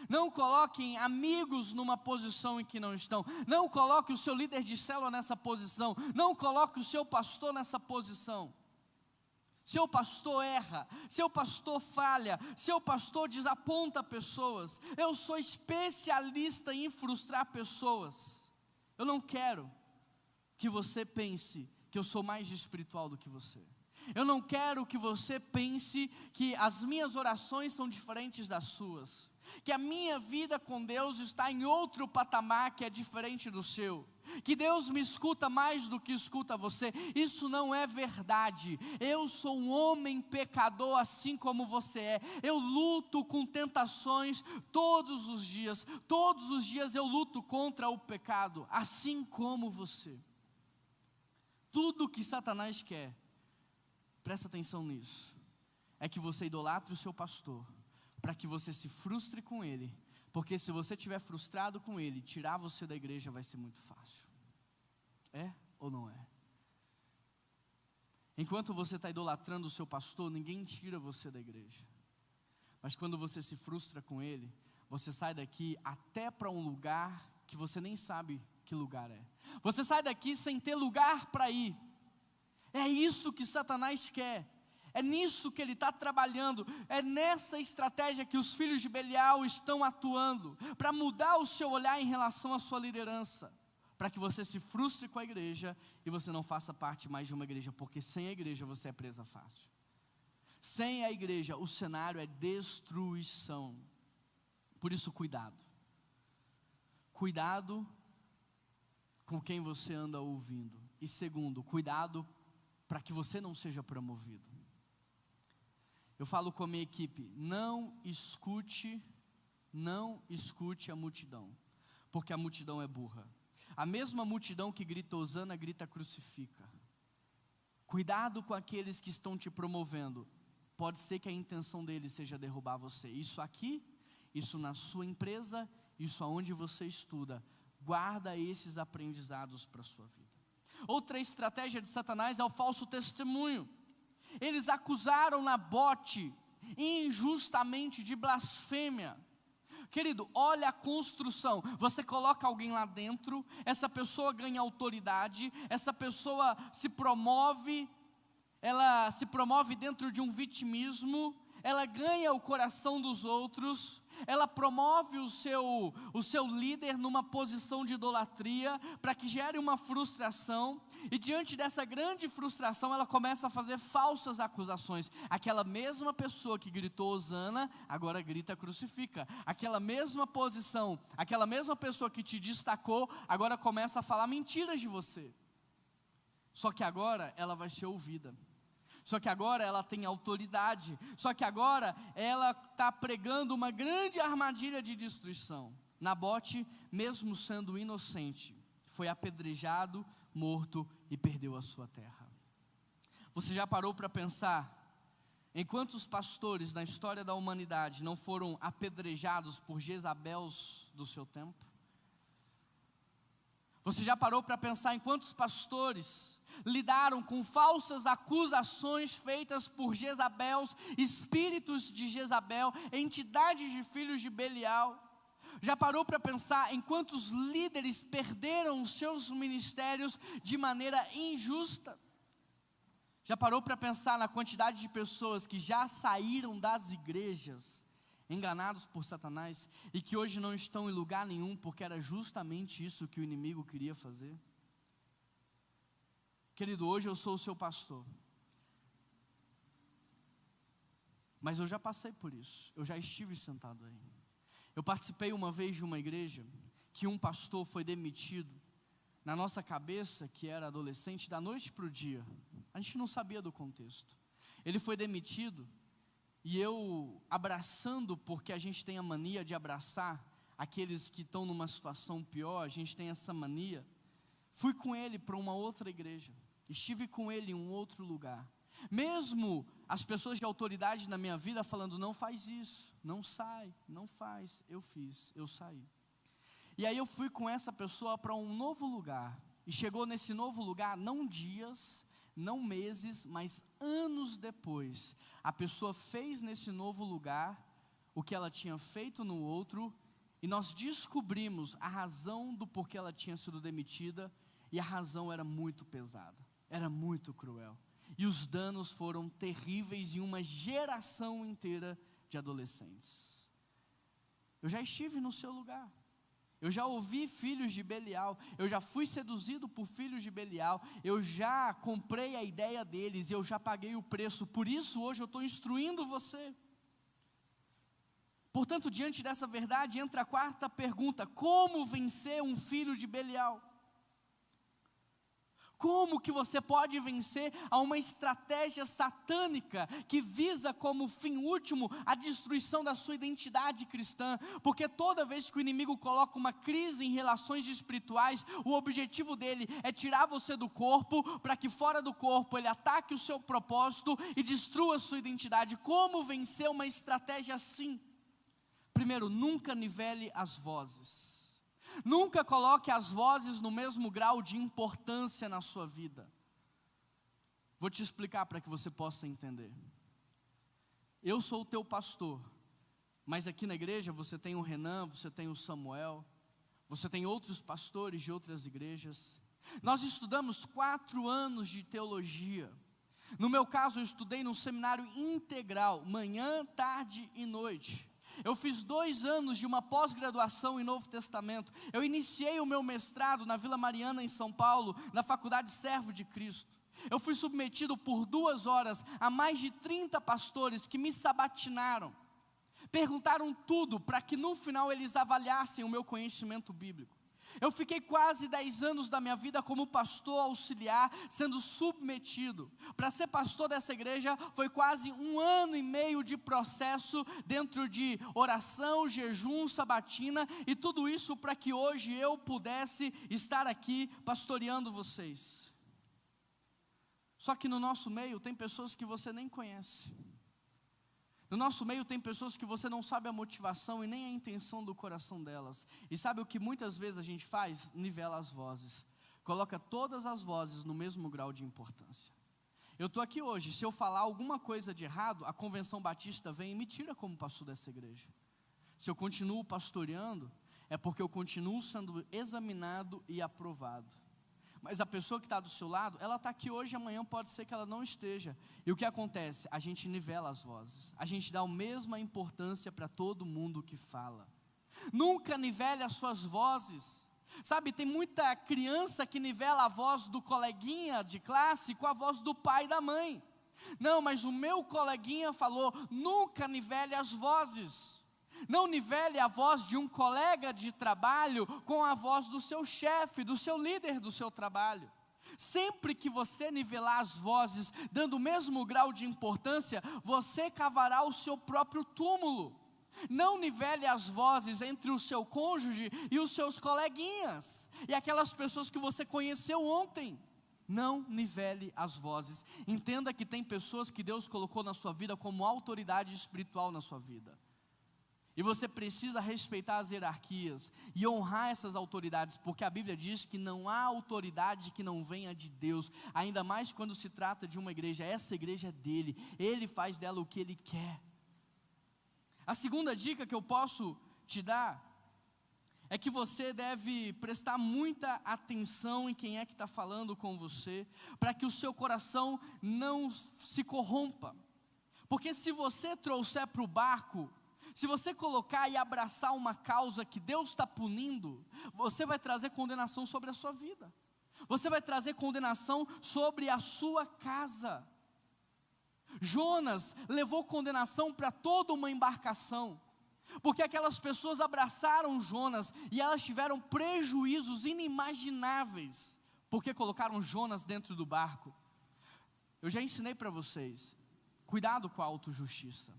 S1: Não coloquem amigos numa posição em que não estão. Não coloque o seu líder de célula nessa posição. Não coloque o seu pastor nessa posição. Seu pastor erra, seu pastor falha, seu pastor desaponta pessoas. Eu sou especialista em frustrar pessoas. Eu não quero que você pense que eu sou mais espiritual do que você. Eu não quero que você pense que as minhas orações são diferentes das suas, que a minha vida com Deus está em outro patamar que é diferente do seu, que Deus me escuta mais do que escuta você. Isso não é verdade. Eu sou um homem pecador assim como você é. Eu luto com tentações todos os dias. Todos os dias eu luto contra o pecado, assim como você. Tudo que Satanás quer, presta atenção nisso, é que você idolatre o seu pastor, para que você se frustre com ele, porque se você estiver frustrado com ele, tirar você da igreja vai ser muito fácil. É ou não é? Enquanto você está idolatrando o seu pastor, ninguém tira você da igreja. Mas quando você se frustra com ele, você sai daqui até para um lugar que você nem sabe que lugar é. Você sai daqui sem ter lugar para ir. É isso que Satanás quer. É nisso que ele está trabalhando, é nessa estratégia que os filhos de Belial estão atuando, para mudar o seu olhar em relação à sua liderança, para que você se frustre com a igreja e você não faça parte mais de uma igreja, porque sem a igreja você é presa fácil. Sem a igreja o cenário é destruição. Por isso cuidado. Cuidado com quem você anda ouvindo. E segundo, cuidado para que você não seja promovido. Eu falo com a minha equipe, não escute a multidão, porque a multidão é burra. A mesma multidão que grita Hosana, grita crucifica. Cuidado com aqueles que estão te promovendo. Pode ser que a intenção deles seja derrubar você. Isso aqui, isso na sua empresa, isso aonde você estuda. Guarda esses aprendizados para a sua vida. Outra estratégia de Satanás é o falso testemunho. Eles acusaram Nabote injustamente, de blasfêmia. Querido, olha a construção. Você coloca alguém lá dentro, essa pessoa ganha autoridade, essa pessoa se promove, ela se promove dentro de um vitimismo, ela ganha o coração dos outros, ela promove o seu líder numa posição de idolatria, para que gere uma frustração, e diante dessa grande frustração, ela começa a fazer falsas acusações. Aquela mesma pessoa que gritou Hosana, agora grita crucifica. Aquela mesma posição, aquela mesma pessoa que te destacou, agora começa a falar mentiras de você. Só que agora ela vai ser ouvida. Só que agora ela tem autoridade. Só que agora ela está pregando uma grande armadilha de destruição. Nabote, mesmo sendo inocente, foi apedrejado, morto e perdeu a sua terra. Você já parou para pensar em quantos pastores na história da humanidade não foram apedrejados por Jezabels do seu tempo? Você já parou para pensar em quantos pastores lidaram com falsas acusações feitas por Jezabels, espíritos de Jezabel, entidades de filhos de Belial? Já parou para pensar em quantos líderes perderam os seus ministérios de maneira injusta? Já parou para pensar na quantidade de pessoas que já saíram das igrejas, enganados por Satanás, e que hoje não estão em lugar nenhum, porque era justamente isso que o inimigo queria fazer? Querido, hoje eu sou o seu pastor, mas eu já passei por isso, eu já estive sentado aí. Eu participei uma vez de uma igreja, que um pastor foi demitido, na nossa cabeça, que era adolescente, da noite para o dia, a gente não sabia do contexto. Ele foi demitido, e eu abraçando, porque a gente tem a mania de abraçar aqueles que estão numa situação pior, a gente tem essa mania. Fui com ele para uma outra igreja, estive com ele em um outro lugar, mesmo as pessoas de autoridade na minha vida falando, não faz isso, não sai, não faz, eu fiz, eu saí. E aí eu fui com essa pessoa para um novo lugar, e chegou nesse novo lugar, não dias, não meses, mas anos depois, a pessoa fez nesse novo lugar o que ela tinha feito no outro, e nós descobrimos a razão do porquê ela tinha sido demitida, e a razão era muito pesada, era muito cruel, e os danos foram terríveis em uma geração inteira de adolescentes. Eu já estive no seu lugar, eu já ouvi filhos de Belial, eu já fui seduzido por filhos de Belial, eu já comprei a ideia deles, eu já paguei o preço, por isso hoje eu estou instruindo você. Portanto, diante dessa verdade, entra a quarta pergunta: como vencer um filho de Belial? Como que você pode vencer a uma estratégia satânica que visa como fim último a destruição da sua identidade cristã? Porque toda vez que o inimigo coloca uma crise em relações espirituais, o objetivo dele é tirar você do corpo, para que fora do corpo ele ataque o seu propósito e destrua a sua identidade. Como vencer uma estratégia assim? Primeiro, nunca nivele as vozes. Nunca coloque as vozes no mesmo grau de importância na sua vida. Vou te explicar para que você possa entender. Eu sou o teu pastor, mas aqui na igreja você tem o Renan, você tem o Samuel, você tem outros pastores de outras igrejas. Nós estudamos 4 anos de teologia. No meu caso, eu estudei num seminário integral, manhã, tarde e noite. Eu fiz 2 anos de uma pós-graduação em Novo Testamento. Eu iniciei o meu mestrado na Vila Mariana, em São Paulo, na Faculdade Servo de Cristo. Eu fui submetido por 2 horas a mais de 30 pastores que me sabatinaram. Perguntaram tudo para que no final eles avaliassem o meu conhecimento bíblico. Eu fiquei quase 10 anos da minha vida como pastor auxiliar, sendo submetido. Para ser pastor dessa igreja, foi quase 1 ano e meio de processo, dentro de oração, jejum, sabatina, e tudo isso para que hoje eu pudesse estar aqui pastoreando vocês. Só que no nosso meio tem pessoas que você nem conhece. No nosso meio tem pessoas que você não sabe a motivação e nem a intenção do coração delas. E sabe o que muitas vezes a gente faz? Nivela as vozes. Coloca todas as vozes no mesmo grau de importância. Eu estou aqui hoje, se eu falar alguma coisa de errado, a Convenção Batista vem e me tira como pastor dessa igreja. Se eu continuo pastoreando, é porque eu continuo sendo examinado e aprovado. Mas a pessoa que está do seu lado, ela está aqui hoje, amanhã pode ser que ela não esteja. E o que acontece? A gente nivela as vozes. A gente dá a mesma importância para todo mundo que fala. Nunca nivele as suas vozes. Sabe, tem muita criança que nivela a voz do coleguinha de classe com a voz do pai e da mãe. Não, mas o meu coleguinha falou, nunca nivele as vozes. Não nivele a voz de um colega de trabalho com a voz do seu chefe, do seu líder do seu trabalho. Sempre que você nivelar as vozes, dando o mesmo grau de importância, você cavará o seu próprio túmulo. Não nivele as vozes entre o seu cônjuge e os seus coleguinhas, e aquelas pessoas que você conheceu ontem. Não nivele as vozes. Entenda que tem pessoas que Deus colocou na sua vida como autoridade espiritual na sua vida. E você precisa respeitar as hierarquias e honrar essas autoridades, porque a Bíblia diz que não há autoridade que não venha de Deus, ainda mais quando se trata de uma igreja. Essa igreja é dele, ele faz dela o que ele quer. A segunda dica que eu posso te dar é que você deve prestar muita atenção em quem é que está falando com você, para que o seu coração não se corrompa. Porque se você trouxer para o barco, se você colocar e abraçar uma causa que Deus está punindo, você vai trazer condenação sobre a sua vida. Você vai trazer condenação sobre a sua casa. Jonas levou condenação para toda uma embarcação, porque aquelas pessoas abraçaram Jonas e elas tiveram prejuízos inimagináveis, porque colocaram Jonas dentro do barco. Eu já ensinei para vocês, cuidado com a autojustiça,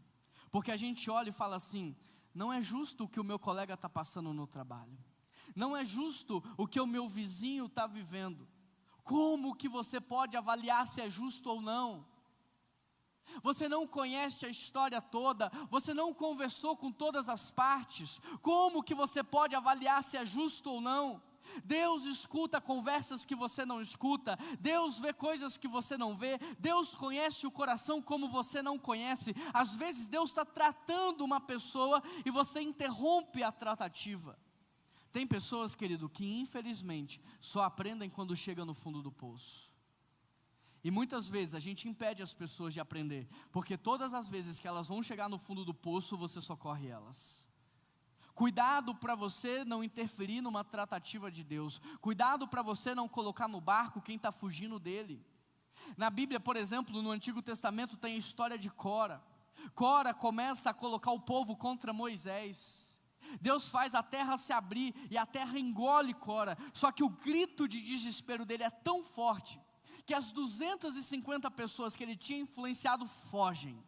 S1: porque a gente olha e fala assim, não é justo o que o meu colega está passando no trabalho, não é justo o que o meu vizinho está vivendo. Como que você pode avaliar se é justo ou não? Você não conhece a história toda, você não conversou com todas as partes, como que você pode avaliar se é justo ou não? Deus escuta conversas que você não escuta, Deus vê coisas que você não vê, Deus conhece o coração como você não conhece. Às vezes Deus está tratando uma pessoa e você interrompe a tratativa. Tem pessoas, querido, que infelizmente só aprendem quando chega no fundo do poço. E muitas vezes a gente impede as pessoas de aprender, porque todas as vezes que elas vão chegar no fundo do poço, você socorre elas. Cuidado para você não interferir numa tratativa de Deus. Cuidado para você não colocar no barco quem está fugindo dele. Na Bíblia, por exemplo, no Antigo Testamento tem a história de Cora. Cora começa a colocar o povo contra Moisés. Deus faz a terra se abrir e a terra engole Cora. Só que o grito de desespero dele é tão forte que as 250 pessoas que ele tinha influenciado fogem.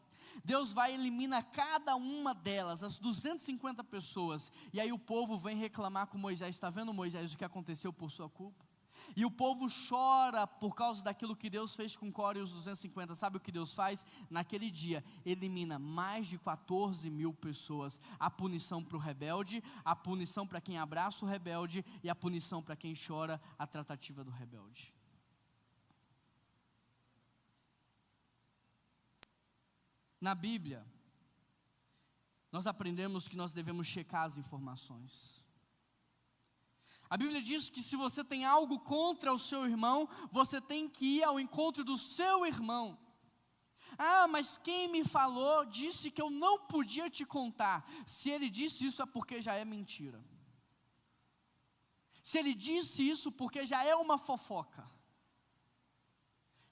S1: Deus vai e elimina cada uma delas, as 250 pessoas. E aí o povo vem reclamar com Moisés. Está vendo, Moisés, o que aconteceu por sua culpa? E o povo chora por causa daquilo que Deus fez com Cora e os 250. Sabe o que Deus faz? Naquele dia, elimina mais de 14 mil pessoas. A punição para o rebelde, a punição para quem abraça o rebelde e a punição para quem chora a tratativa do rebelde. Na Bíblia, nós aprendemos que nós devemos checar as informações. A Bíblia diz que se você tem algo contra o seu irmão, você tem que ir ao encontro do seu irmão. Ah, mas quem me falou disse que eu não podia te contar. Se ele disse isso é porque já é mentira. Se ele disse isso porque já é uma fofoca.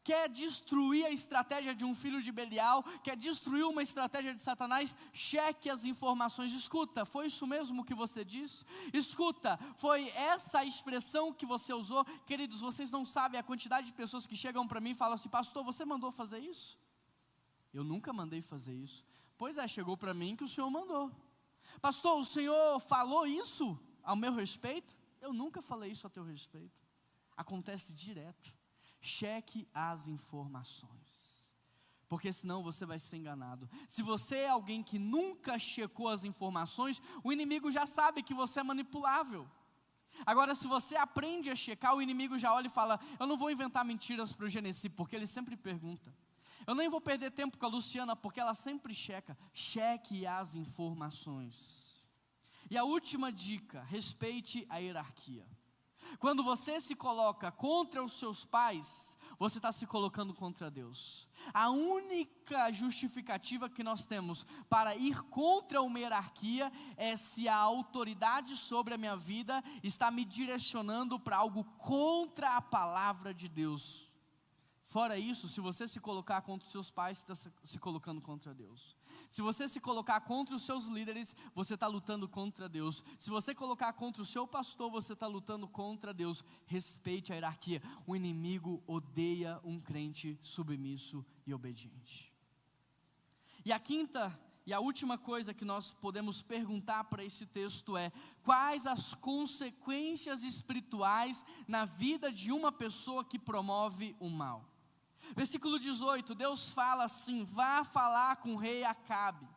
S1: Quer destruir a estratégia de um filho de Belial, quer destruir uma estratégia de Satanás, cheque as informações. Escuta, foi isso mesmo que você disse? Escuta, foi essa a expressão que você usou? Queridos, vocês não sabem a quantidade de pessoas que chegam para mim e falam assim, pastor, você mandou fazer isso? Eu nunca mandei fazer isso. Pois é, chegou para mim que o senhor mandou. Pastor, o senhor falou isso ao meu respeito? Eu nunca falei isso a teu respeito. Acontece direto. Cheque as informações, porque senão você vai ser enganado. Se você é alguém que nunca checou as informações, o inimigo já sabe que você é manipulável. Agora, se você aprende a checar, o inimigo já olha e fala: eu não vou inventar mentiras para o Genesi, porque ele sempre pergunta. Eu nem vou perder tempo com a Luciana, porque ela sempre checa. Cheque as informações. E a última dica: respeite a hierarquia. Quando você se coloca contra os seus pais, você está se colocando contra Deus. A única justificativa que nós temos para ir contra uma hierarquia é se a autoridade sobre a minha vida está me direcionando para algo contra a palavra de Deus. Fora isso, se você se colocar contra os seus pais, você está se colocando contra Deus. Se você se colocar contra os seus líderes, você está lutando contra Deus. Se você colocar contra o seu pastor, você está lutando contra Deus. Respeite a hierarquia. O inimigo odeia um crente submisso e obediente. E a quinta e a última coisa que nós podemos perguntar para esse texto é: quais as consequências espirituais na vida de uma pessoa que promove o mal? Versículo 18, Deus fala assim: vá falar com o rei Acabe,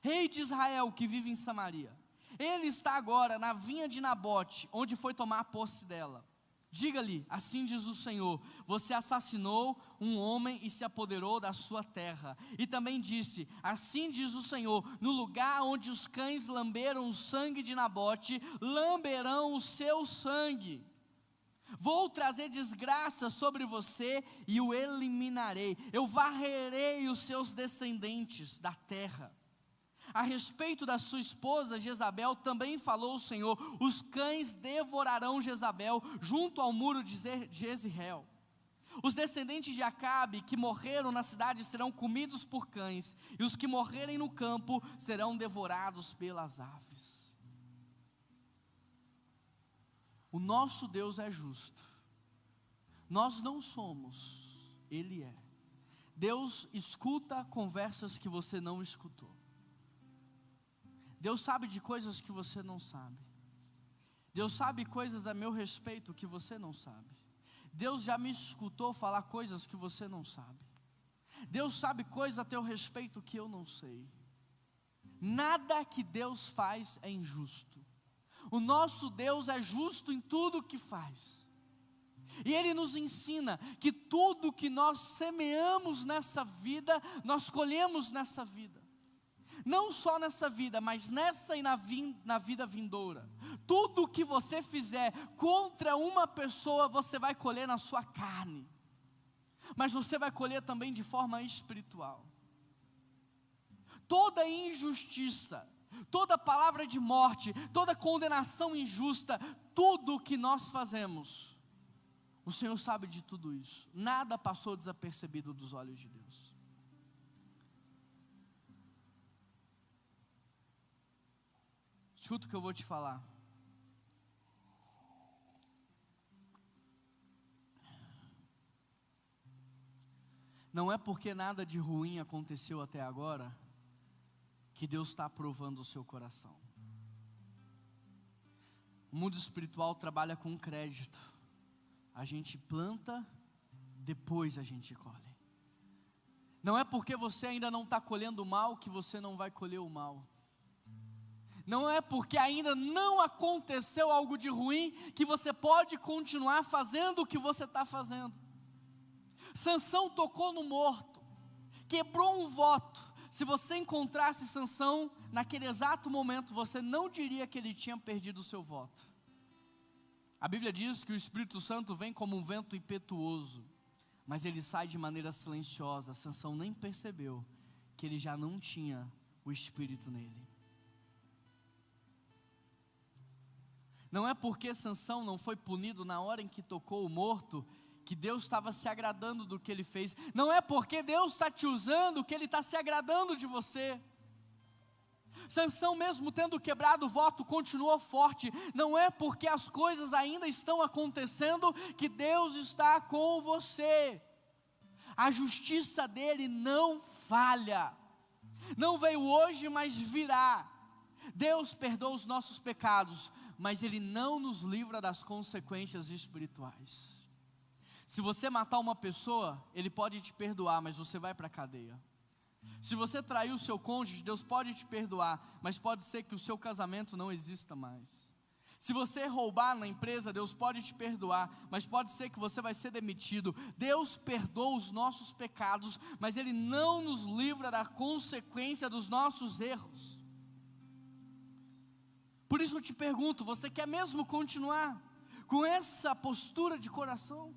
S1: rei de Israel, que vive em Samaria. Ele está agora na vinha de Nabote, onde foi tomar posse dela. Diga-lhe, assim diz o Senhor: você assassinou um homem e se apoderou da sua terra. E também disse, assim diz o Senhor: no lugar onde os cães lamberam o sangue de Nabote, lamberão o seu sangue. Vou trazer desgraça sobre você e o eliminarei. Eu varrerei os seus descendentes da terra. A respeito da sua esposa Jezabel, também falou o Senhor: os cães devorarão Jezabel junto ao muro de Jezreel. Os descendentes de Acabe que morreram na cidade serão comidos por cães, e os que morrerem no campo serão devorados pelas aves. O nosso Deus é justo. Nós não somos, Ele é. Deus escuta conversas que você não escutou. Deus sabe de coisas que você não sabe. Deus sabe coisas a meu respeito que você não sabe. Deus já me escutou falar coisas que você não sabe. Deus sabe coisas a teu respeito que eu não sei. Nada que Deus faz é injusto. O nosso Deus é justo em tudo o que faz. E Ele nos ensina que tudo que nós semeamos nessa vida, nós colhemos nessa vida. Não só nessa vida, mas nessa e na vida vindoura. Tudo o que você fizer contra uma pessoa, você vai colher na sua carne. Mas você vai colher também de forma espiritual. Toda injustiça, toda palavra de morte, toda condenação injusta, tudo o que nós fazemos, o Senhor sabe de tudo isso. Nada passou desapercebido dos olhos de Deus. Escuta o que eu vou te falar. Não é porque nada de ruim aconteceu até agora que Deus está aprovando o seu coração. O mundo espiritual trabalha com crédito. A gente planta, depois a gente colhe. Não é porque você ainda não está colhendo o mal que você não vai colher o mal. Não é porque ainda não aconteceu algo de ruim que você pode continuar fazendo o que você está fazendo. Sansão tocou no morto, quebrou um voto. Se você encontrasse Sansão naquele exato momento, você não diria que ele tinha perdido o seu voto. A Bíblia diz que o Espírito Santo vem como um vento impetuoso, mas ele sai de maneira silenciosa. Sansão nem percebeu que ele já não tinha o Espírito nele. Não é porque Sansão não foi punido na hora em que tocou o morto, que Deus estava se agradando do que ele fez. Não é porque Deus está te usando, que Ele está se agradando de você. Sansão, mesmo tendo quebrado o voto, continuou forte. Não é porque as coisas ainda estão acontecendo, que Deus está com você. A justiça dele não falha. Não veio hoje, mas virá. Deus perdoa os nossos pecados, mas Ele não nos livra das consequências espirituais. Se você matar uma pessoa, Ele pode te perdoar, mas você vai para a cadeia. Se você trair o seu cônjuge, Deus pode te perdoar, mas pode ser que o seu casamento não exista mais. Se você roubar na empresa, Deus pode te perdoar, mas pode ser que você vai ser demitido. Deus perdoa os nossos pecados, mas Ele não nos livra da consequência dos nossos erros. Por isso eu te pergunto, você quer mesmo continuar com essa postura de coração?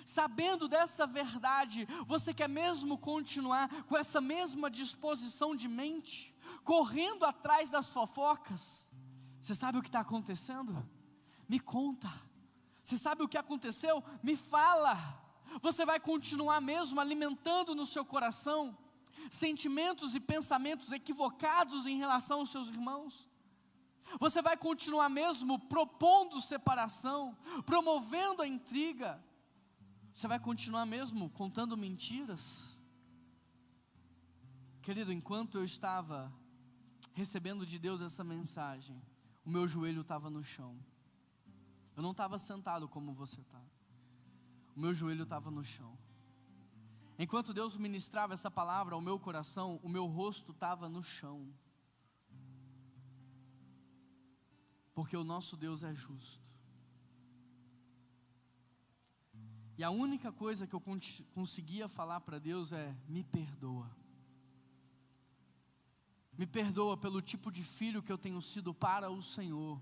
S1: Sabendo dessa verdade, você quer mesmo continuar com essa mesma disposição de mente, correndo atrás das fofocas? Você sabe o que está acontecendo? Me conta. Você sabe o que aconteceu? Me fala. Você vai continuar mesmo alimentando no seu coração sentimentos e pensamentos equivocados em relação aos seus irmãos? Você vai continuar mesmo propondo separação, promovendo a intriga? Você vai continuar mesmo contando mentiras? Querido, enquanto eu estava recebendo de Deus essa mensagem, o meu joelho estava no chão. Eu não estava sentado como você está. O meu joelho estava no chão. Enquanto Deus ministrava essa palavra ao meu coração, o meu rosto estava no chão. Porque o nosso Deus é justo. E a única coisa que eu conseguia falar para Deus é: me perdoa. Me perdoa pelo tipo de filho que eu tenho sido para o Senhor.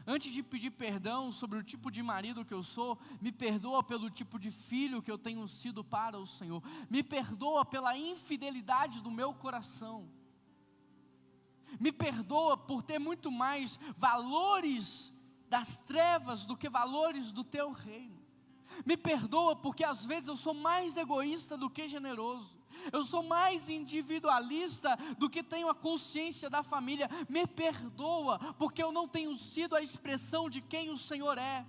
S1: Antes de pedir perdão sobre o tipo de marido que eu sou, me perdoa pelo tipo de filho que eu tenho sido para o Senhor. Me perdoa pela infidelidade do meu coração. Me perdoa por ter muito mais valores das trevas do que valores do teu reino. Me perdoa porque às vezes eu sou mais egoísta do que generoso. Eu sou mais individualista do que tenho a consciência da família. Me perdoa porque eu não tenho sido a expressão de quem o Senhor é.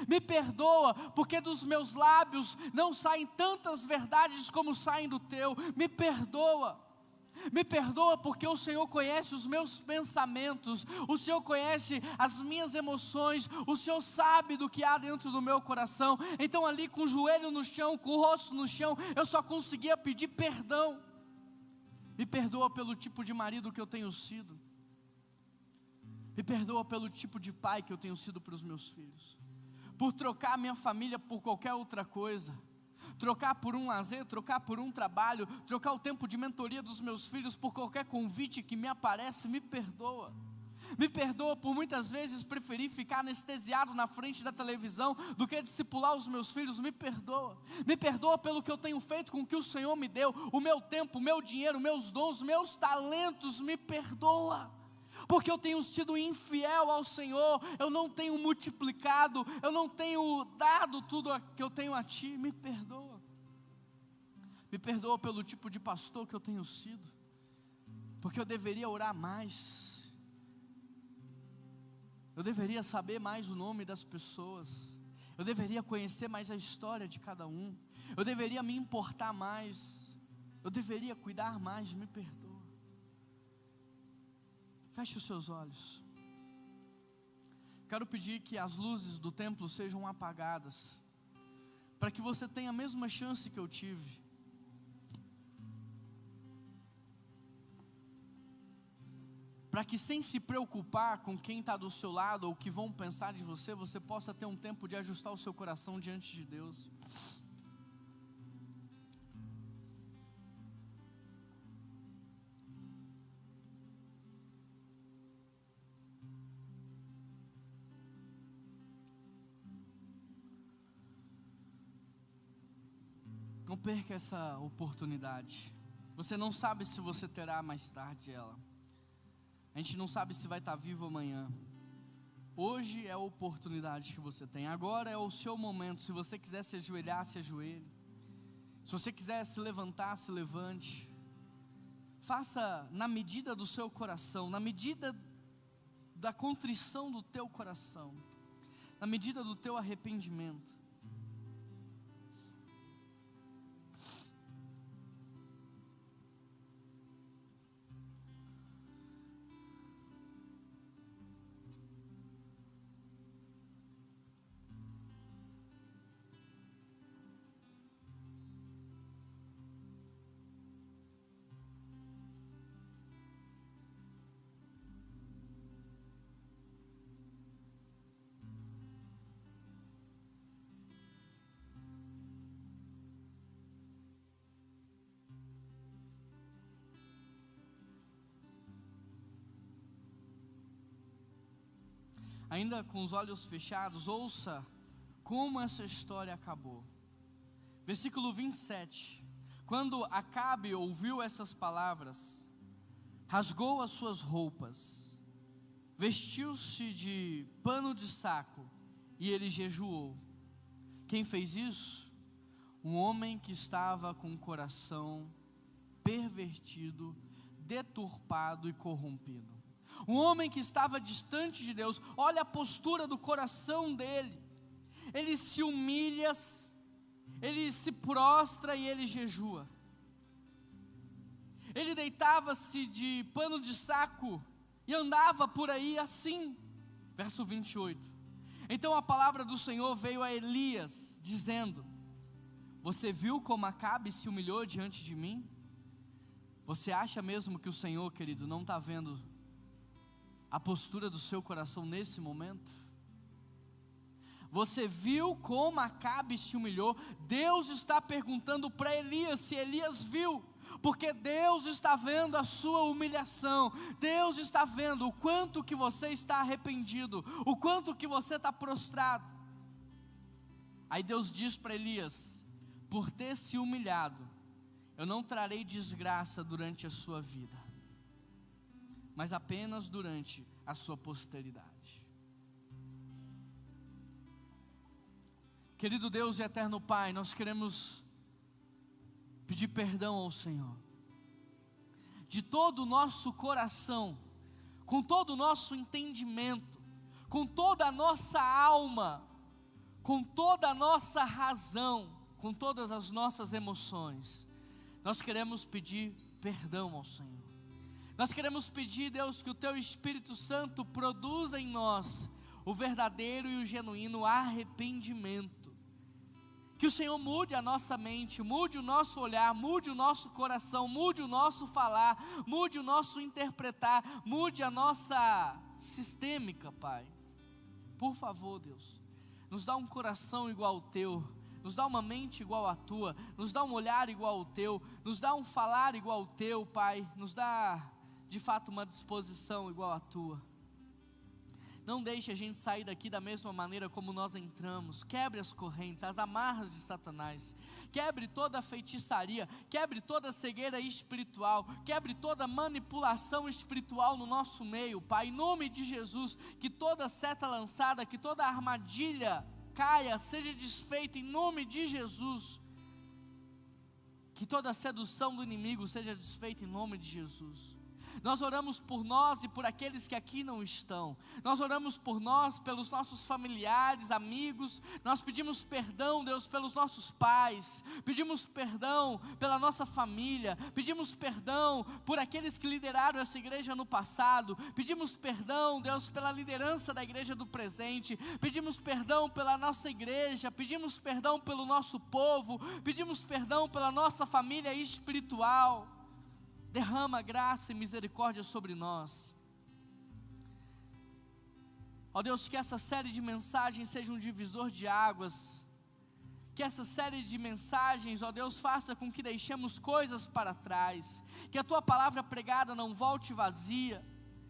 S1: Me perdoa porque dos meus lábios não saem tantas verdades como saem do teu. Me perdoa. Me perdoa porque o Senhor conhece os meus pensamentos, o Senhor conhece as minhas emoções, o Senhor sabe do que há dentro do meu coração. Então ali com o joelho no chão, com o rosto no chão, eu só conseguia pedir perdão. Me perdoa pelo tipo de marido que eu tenho sido. Me perdoa pelo tipo de pai que eu tenho sido para os meus filhos. Por trocar a minha família por qualquer outra coisa. Trocar por um lazer, trocar por um trabalho, trocar o tempo de mentoria dos meus filhos por qualquer convite que me aparece. Me perdoa. Me perdoa por muitas vezes preferir ficar anestesiado na frente da televisão do que discipular os meus filhos. Me perdoa. Me perdoa pelo que eu tenho feito com o que o Senhor me deu, o meu tempo, o meu dinheiro, meus dons, meus talentos. Me perdoa. Porque eu tenho sido infiel ao Senhor, eu não tenho multiplicado, eu não tenho dado tudo que eu tenho a Ti. Me perdoa. Me perdoa pelo tipo de pastor que eu tenho sido, porque eu deveria orar mais, eu deveria saber mais o nome das pessoas, eu deveria conhecer mais a história de cada um, eu deveria me importar mais, eu deveria cuidar mais. Me perdoa. Feche os seus olhos. Quero pedir que as luzes do templo sejam apagadas, para que você tenha a mesma chance que eu tive. Para que sem se preocupar com quem está do seu lado ou o que vão pensar de você, você possa ter um tempo de ajustar o seu coração diante de Deus. Não perca essa oportunidade. Você não sabe se você terá mais tarde ela. A gente não sabe se vai estar vivo amanhã. Hoje é a oportunidade que você tem. Agora é o seu momento. Se você quiser se ajoelhar, se ajoelhe. Se você quiser se levantar, se levante. Faça na medida do seu coração, na medida da contrição do teu coração, na medida do teu arrependimento. ainda com os olhos fechados, ouça como essa história acabou. Versículo 27. Quando Acabe ouviu essas palavras, rasgou as suas roupas, vestiu-se de pano de saco e ele jejuou. Quem fez isso? Um homem que estava com o coração pervertido, deturpado e corrompido. Um homem que estava distante de Deus. Olha a postura do coração dele. Ele se humilha, ele se prostra e ele jejua. Ele deitava-se de pano de saco e andava por aí assim. Verso 28. Então a palavra do Senhor veio a Elias, dizendo: você viu como Acabe se humilhou diante de mim? Você acha mesmo que o Senhor, querido, não está vendo a postura do seu coração nesse momento? Você viu como Acabe se humilhou? Deus está perguntando para Elias se Elias viu, porque Deus está vendo a sua humilhação. Deus está vendo o quanto que você está arrependido, o quanto que você está prostrado. Aí Deus diz para Elias: por ter se humilhado, eu não trarei desgraça durante a sua vida, mas apenas durante a sua posteridade. Querido Deus e eterno Pai, nós queremos pedir perdão ao Senhor, de todo o nosso coração, com todo o nosso entendimento, com toda a nossa alma, com toda a nossa razão, com todas as nossas emoções. Nós queremos pedir perdão ao Senhor. Nós queremos pedir, Deus, que o Teu Espírito Santo produza em nós o verdadeiro e o genuíno arrependimento. Que o Senhor mude a nossa mente, mude o nosso olhar, mude o nosso coração, mude o nosso falar, mude o nosso interpretar, mude a nossa sistêmica, Pai. Por favor, Deus, nos dá um coração igual ao Teu, nos dá uma mente igual à Tua, nos dá um olhar igual ao Teu, nos dá um falar igual ao Teu, Pai, nos dá de fato uma disposição igual à Tua. Não deixe a gente sair daqui da mesma maneira como nós entramos. Quebre as correntes, as amarras de Satanás. Quebre toda a feitiçaria, quebre toda a cegueira espiritual, quebre toda a manipulação espiritual no nosso meio, Pai. Em nome de Jesus, que toda seta lançada, que toda armadilha caia, seja desfeita em nome de Jesus. Que toda sedução do inimigo seja desfeita em nome de Jesus. Nós oramos por nós e por aqueles que aqui não estão. Nós oramos por nós, pelos nossos familiares, amigos. Nós pedimos perdão, Deus, pelos nossos pais. Pedimos perdão pela nossa família. Pedimos perdão por aqueles que lideraram essa igreja no passado. Pedimos perdão, Deus, pela liderança da igreja do presente. Pedimos perdão pela nossa igreja. Pedimos perdão pelo nosso povo. Pedimos perdão pela nossa família espiritual. Derrama graça e misericórdia sobre nós. Ó Deus, que essa série de mensagens seja um divisor de águas. Que essa série de mensagens, ó Deus, faça com que deixemos coisas para trás. Que a Tua palavra pregada não volte vazia.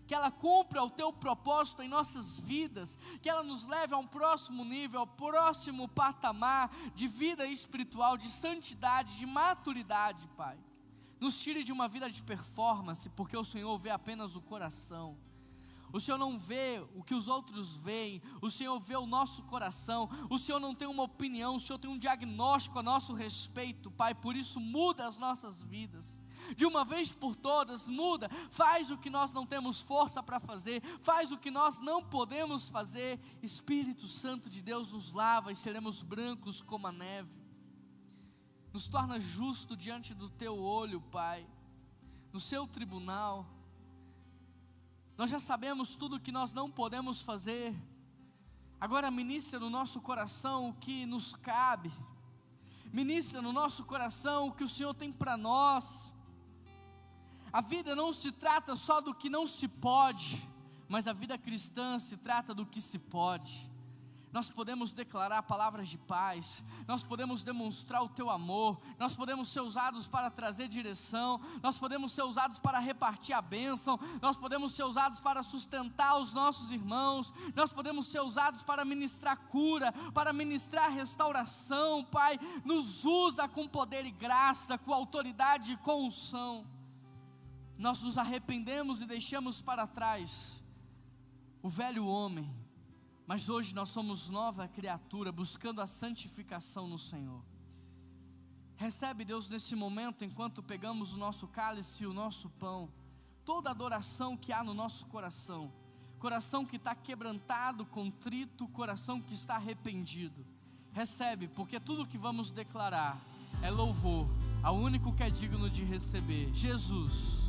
S1: Que ela cumpra o Teu propósito em nossas vidas. Que ela nos leve a um próximo nível, ao próximo patamar de vida espiritual, de santidade, de maturidade, Pai. Nos tire de uma vida de performance, porque o Senhor vê apenas o coração. O Senhor não vê o que os outros veem, o Senhor vê o nosso coração. O Senhor não tem uma opinião, o Senhor tem um diagnóstico a nosso respeito, Pai. Por isso muda as nossas vidas, de uma vez por todas, muda. Faz o que nós não temos força para fazer, faz o que nós não podemos fazer. Espírito Santo de Deus nos lava e seremos brancos como a neve. Nos torna justo diante do Teu olho, Pai, no Seu tribunal. Nós já sabemos tudo o que nós não podemos fazer. Agora ministra no nosso coração o que nos cabe. Ministra no nosso coração o que o Senhor tem para nós. A vida não se trata só do que não se pode, mas a vida cristã se trata do que se pode. nós podemos declarar palavras de paz, nós podemos demonstrar o teu amor, nós podemos ser usados para trazer direção, nós podemos ser usados para repartir a bênção, nós podemos ser usados para sustentar os nossos irmãos, nós podemos ser usados para ministrar cura, para ministrar restauração. Pai, nos usa com poder e graça, com autoridade e com unção. Nós nos arrependemos e deixamos para trás o velho homem, mas hoje nós somos nova criatura, buscando a santificação no Senhor. Recebe, Deus, nesse momento, enquanto pegamos o nosso cálice e o nosso pão, toda adoração que há no nosso coração, coração que está quebrantado, contrito, coração que está arrependido. Recebe, porque tudo que vamos declarar é louvor ao único que é digno de receber, Jesus.